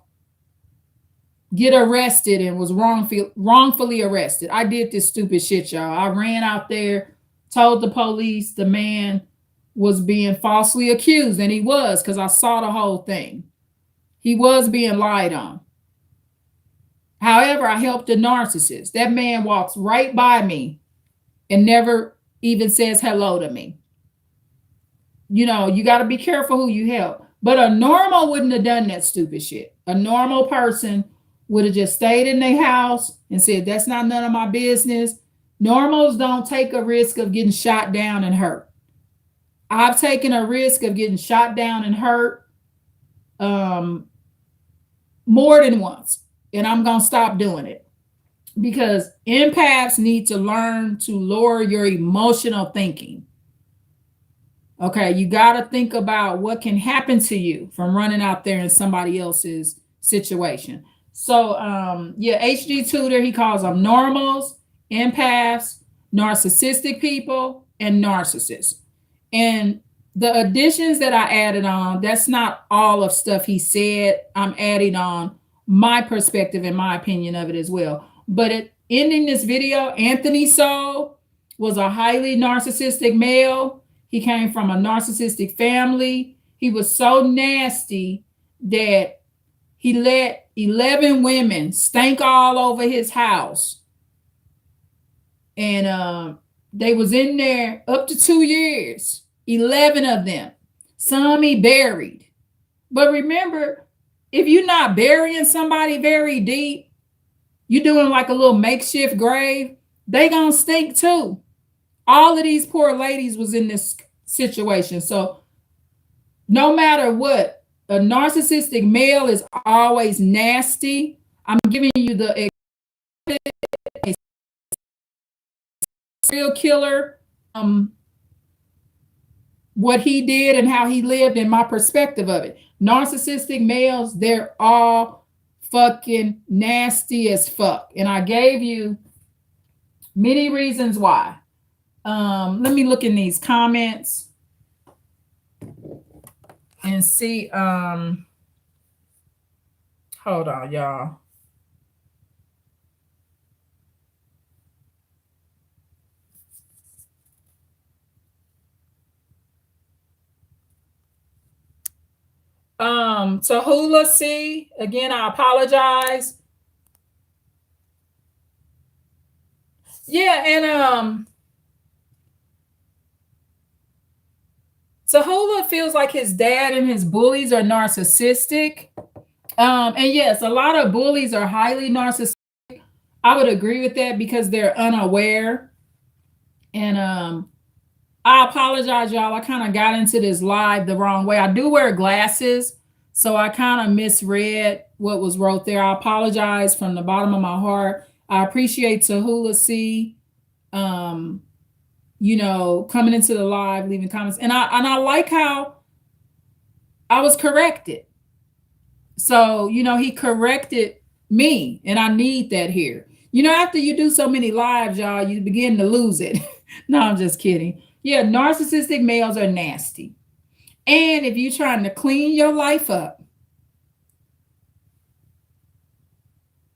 get arrested and was wrongfully arrested. I did this stupid shit, y'all. I ran out there, told the police the man was being falsely accused, and he was, because I saw the whole thing. He was being lied on. However, I helped a narcissist. That man walks right by me and never even says hello to me. You know, you got to be careful who you help. But a normal wouldn't have done that stupid shit. A normal person would have just stayed in their house and said, that's not none of my business. Normals don't take a risk of getting shot down and hurt. I've taken a risk of getting shot down and hurt more than once, and I'm going to stop doing it, because empaths need to learn to lower your emotional thinking. Okay, you got to think about what can happen to you from running out there in somebody else's situation. So, yeah, HG Tudor, he calls them normals, empaths, narcissistic people, and narcissists. And the additions that I added on, that's not all of stuff he said. I'm adding on my perspective and my opinion of it as well. But ending this video, Anthony Soul was a highly narcissistic male. He came from a narcissistic family. He was so nasty that he let 11 women stank all over his house. And they was in there up to 2 years. 11 of them. Some he buried. But remember, if you're not burying somebody very deep, you're doing like a little makeshift grave, they gonna stink too. All of these poor ladies was in this situation. So no matter what, a narcissistic male is always nasty. I'm giving you the serial killer, what he did and how he lived, and my perspective of it. Narcissistic males, they're all fucking nasty as fuck. And I gave you many reasons why. Let me look in these comments and see. Hold on, y'all. Tahula C, again, I apologize. Yeah, and Tahula feels like his dad and his bullies are narcissistic. And yes, a lot of bullies are highly narcissistic. I would agree with that because they're unaware. And I apologize, y'all. I kind of got into this live the wrong way. I do wear glasses, so I kind of misread what was wrote there. I apologize from the bottom of my heart. I appreciate Tahula C. Um, coming into the live, leaving comments, and I like how I was corrected. So he corrected me, and I need that here. After you do so many lives, y'all, you begin to lose it. No, I'm just kidding. Yeah, narcissistic males are nasty. And if you're trying to clean your life up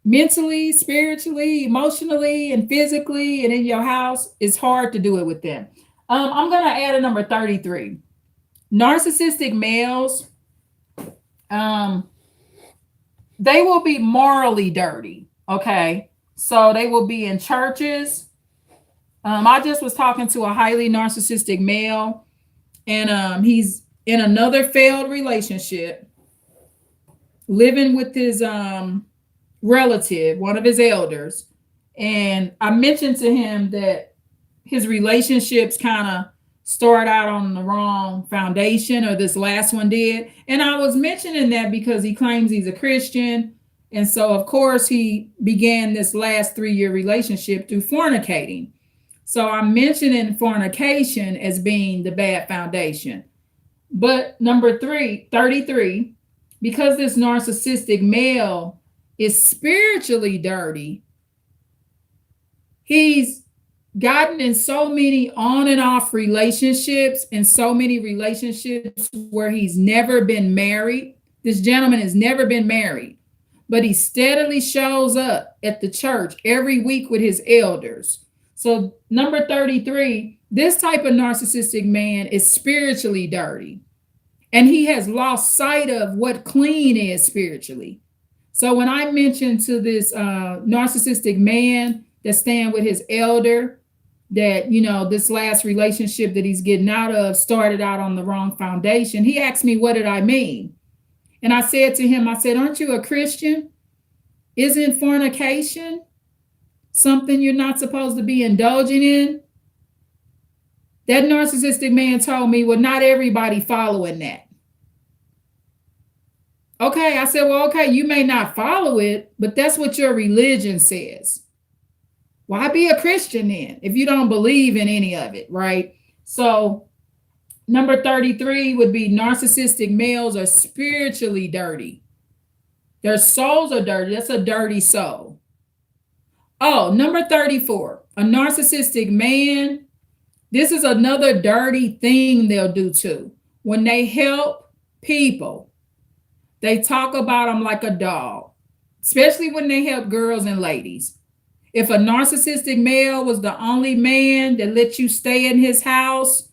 mentally, spiritually, emotionally, and physically, and in your house, it's hard to do it with them. I'm going to add a number 33. Narcissistic males, they will be morally dirty. Okay. So they will be in churches. I just was talking to a highly narcissistic male, and he's in another failed relationship, living with his relative, one of his elders. And I mentioned to him that his relationships kind of start out on the wrong foundation, or this last one did. And I was mentioning that because he claims he's a Christian. And so, of course, he began this last 3-year relationship through fornicating. So I'm mentioning fornication as being the bad foundation. But number 33, because this narcissistic male is spiritually dirty, he's gotten in so many on and off relationships, and so many relationships where he's never been married. This gentleman has never been married, but he steadily shows up at the church every week with his elders. So number 33, this type of narcissistic man is spiritually dirty, and he has lost sight of what clean is spiritually. So when I mentioned to this narcissistic man that's staying with his elder, that, this last relationship that he's getting out of started out on the wrong foundation, he asked me, what did I mean? And I said to him, aren't you a Christian? Isn't fornication something you're not supposed to be indulging in? That narcissistic man told me, well, not everybody following that. Okay, I said, well, okay, you may not follow it, but that's what your religion says. Why be a Christian then if you don't believe in any of it, right? So number 33 would be narcissistic males are spiritually dirty. Their souls are dirty. That's a dirty soul. Oh, number 34, a narcissistic man. This is another dirty thing they'll do too. When they help people, they talk about them like a dog, especially when they help girls and ladies. If a narcissistic male was the only man that let you stay in his house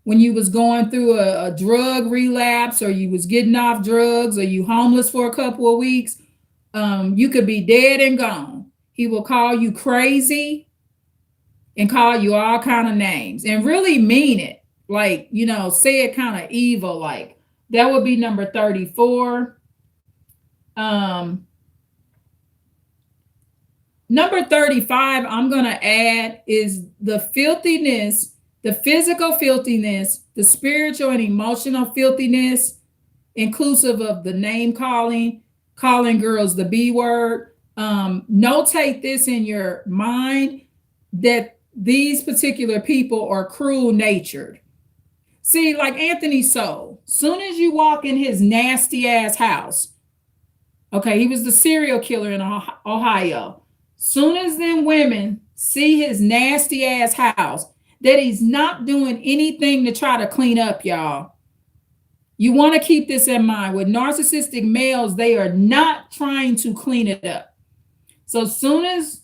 when you was going through a drug relapse, or you was getting off drugs, or you homeless for a couple of weeks, you could be dead and gone. He will call you crazy and call you all kind of names and really mean it. Like, say it kind of evil. Like, that would be number 34. Number 35, I'm going to add is the filthiness, the physical filthiness, the spiritual and emotional filthiness, inclusive of the name calling girls the B word. Notate this in your mind, that these particular people are cruel natured. See, like Anthony Soul, soon as you walk in his nasty ass house, okay, he was the serial killer in Ohio. Soon as them women see his nasty ass house, that he's not doing anything to try to clean up, y'all. You want to keep this in mind. With narcissistic males, they are not trying to clean it up. So soon as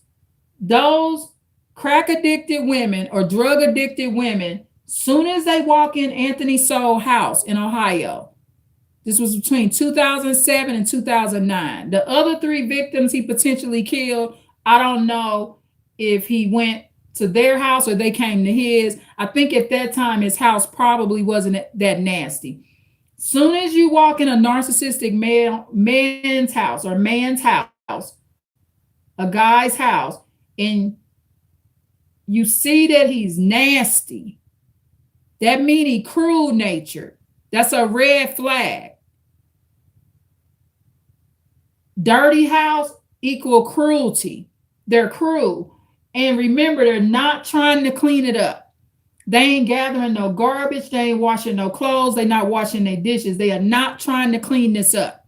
those crack addicted women or drug addicted women, soon as they walk in Anthony Soul's house in Ohio, This was between 2007 and 2009. The other three victims he potentially killed, I don't know if he went to their house or they came to his. I think at that time his house probably wasn't that nasty. Soon as you walk in a narcissistic man's house or man's house, a guy's house, and you see that he's nasty, that means he cruel natured. That's a red flag. Dirty house equal cruelty. They're cruel. And remember, they're not trying to clean it up. They ain't gathering no garbage. They ain't washing no clothes. They're not washing their dishes. They are not trying to clean this up.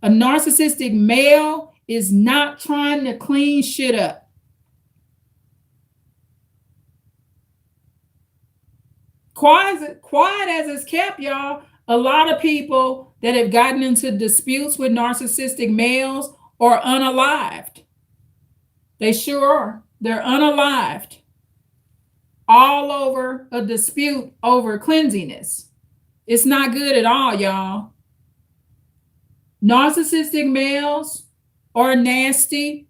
A narcissistic male is not trying to clean shit up. Quiet as it's kept, y'all. A lot of people that have gotten into disputes with narcissistic males are unalived. They sure are. They're unalived. All over a dispute over cleanliness. It's not good at all, y'all. Narcissistic males are nasty,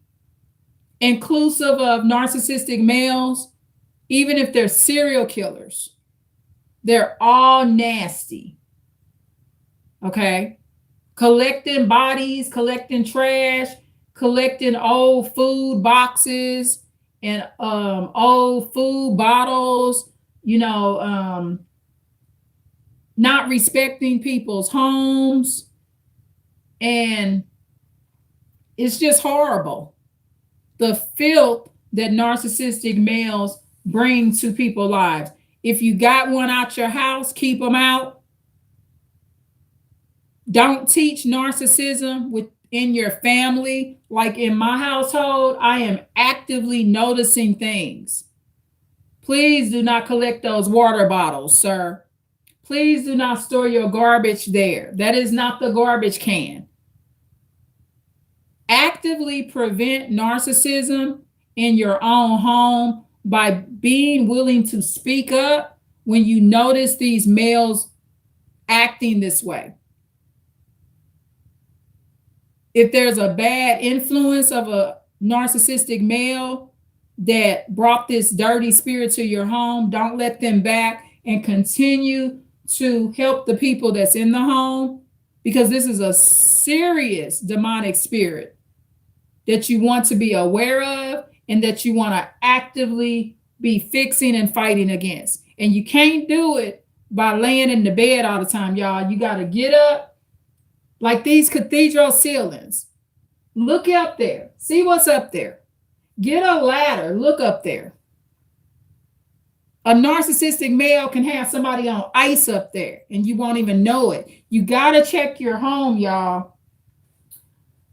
inclusive of narcissistic males, even if they're serial killers. They're all nasty. Okay? Collecting bodies, collecting trash, collecting old food boxes and old food bottles, not respecting people's homes. And it's just horrible. The filth that narcissistic males bring to people's lives. If you got one out your house, keep them out. Don't teach narcissism within your family. Like in my household, I am actively noticing things. Please do not collect those water bottles, sir. Please do not store your garbage there. That is not the garbage can. Actively prevent narcissism in your own home by being willing to speak up when you notice these males acting this way. If there's a bad influence of a narcissistic male that brought this dirty spirit to your home, don't let them back and continue to help the people that's in the home, because this is a serious demonic spirit that you want to be aware of and that you want to actively be fixing and fighting against. And you can't do it by laying in the bed all the time, y'all. You got to get up like these cathedral ceilings. Look up there. See what's up there. Get a ladder. Look up there. A narcissistic male can have somebody on ice up there and you won't even know it. You got to check your home, y'all.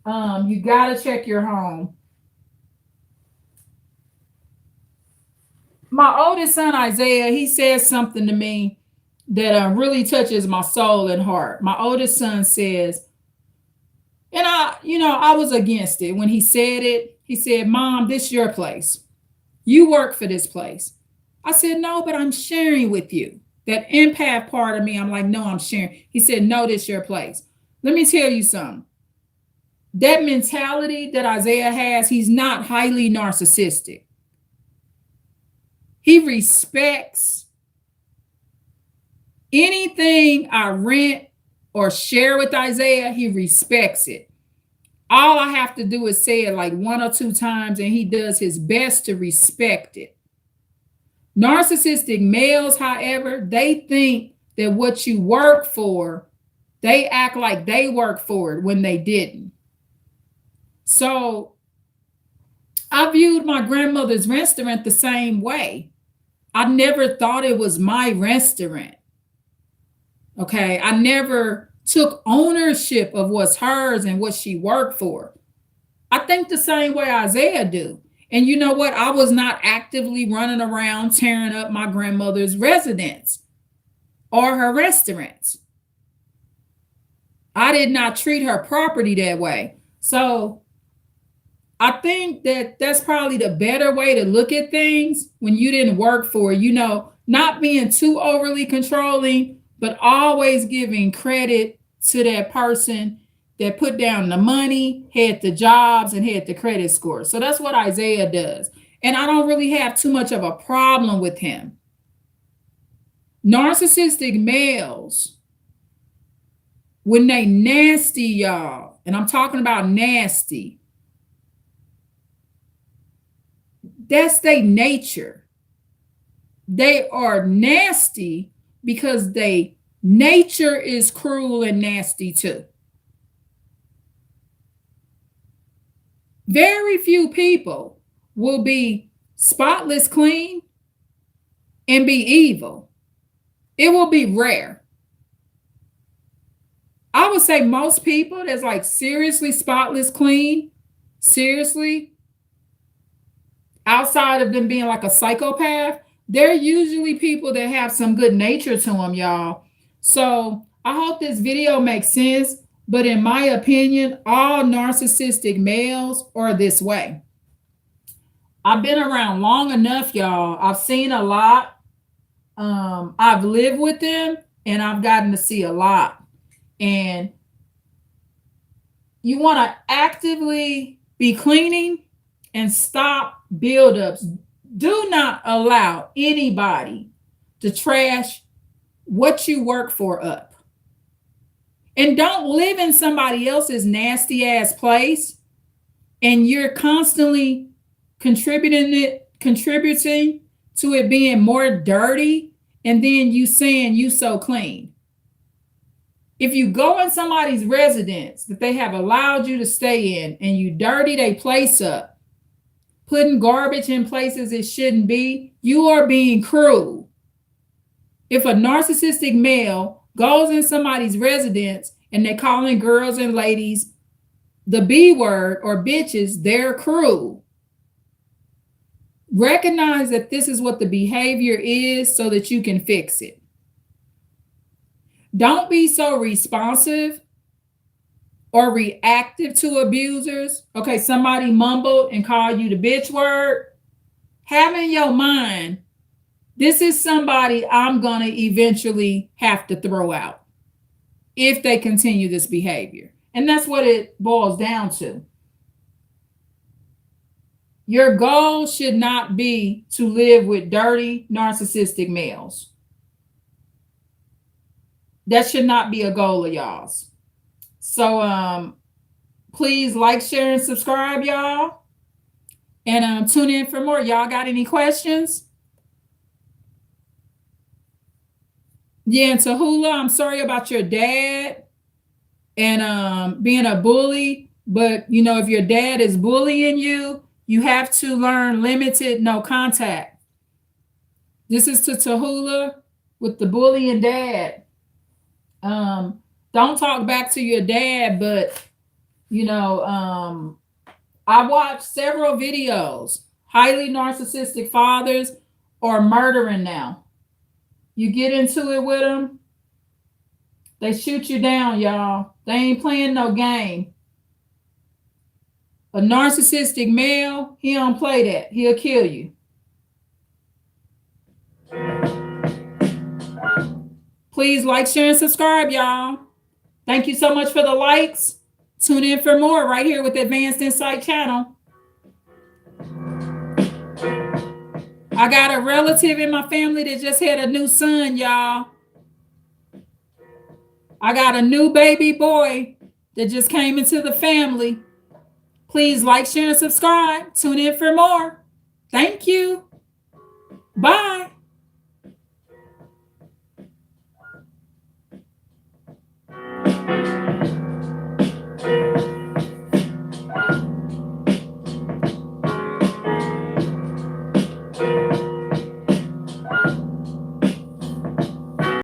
You got to check your home. My oldest son, Isaiah, he says something to me that really touches my soul and heart. My oldest son says, and I was against it when he said it. He said, "Mom, this is your place. You work for this place." I said, "No, but I'm sharing with you." That empath part of me, I'm like, "No, I'm sharing." He said, "No, this is your place." Let me tell you something. That mentality that Isaiah has, he's not highly narcissistic. He respects anything I rent or share with Isaiah. He respects it. All I have to do is say it like 1 or 2 times, and he does his best to respect it. Narcissistic males, however, they think that what you work for, they act like they work for it when they didn't. So I viewed my grandmother's restaurant the same way. I never thought it was my restaurant. Okay, I never took ownership of what's hers and what she worked for. I think the same way Isaiah do. And you know what? I was not actively running around tearing up my grandmother's residence or her restaurants. I did not treat her property that way. So I think that that's probably the better way to look at things when you didn't work for it. Not being too overly controlling, but always giving credit to that person that put down the money, had the jobs, and had the credit score. So that's what Isaiah does. And I don't really have too much of a problem with him. Narcissistic males, when they nasty, y'all, and I'm talking about nasty, that's their nature. They are nasty because they nature is cruel and nasty too. Very few people will be spotless clean and be evil. It will be rare. I would say most people that's like seriously spotless clean, seriously, outside of them being like a psychopath, they're usually people that have some good nature to them, y'all. So I hope this video makes sense. But in my opinion, all narcissistic males are this way. I've been around long enough, y'all. I've seen a lot. I've lived with them and I've gotten to see a lot. And you want to actively be cleaning and stop buildups. Do not allow anybody to trash what you work for up. And don't live in somebody else's nasty ass place and you're constantly contributing to it being more dirty, and then you saying you so clean. If you go in somebody's residence that they have allowed you to stay in and you dirty their place up, putting garbage in places it shouldn't be, you are being cruel. If a narcissistic male goes in somebody's residence and they're calling girls and ladies the B word or bitches, they're cruel. Recognize that this is what the behavior is so that you can fix it. Don't be so responsive or reactive to abusers. Okay, somebody mumbled and called you the bitch word. Have in your mind, this is somebody I'm going to eventually have to throw out if they continue this behavior. And that's what it boils down to. Your goal should not be to live with dirty, narcissistic males. That should not be a goal of y'all's. So please like, share, and subscribe, y'all. And tune in for more. Y'all got any questions? Yeah, and Tahula, I'm sorry about your dad and being a bully. But, you know, if your dad is bullying you, you have to learn limited, no contact. This is to Tahula with the bullying dad. Don't talk back to your dad, but, you know, I watched several videos. Highly narcissistic fathers are murdering now. You get into it with them, they shoot you down, y'all. They ain't playing no game. A narcissistic male, he don't play that. He'll kill you. Please like, share, and subscribe, y'all. Thank you so much for the likes. Tune in for more right here with the Advanced Insight channel. I got a relative in my family that just had a new son, y'all. I got a new baby boy that just came into the family. Please like, share, and subscribe. Tune in for more. Thank you. Bye.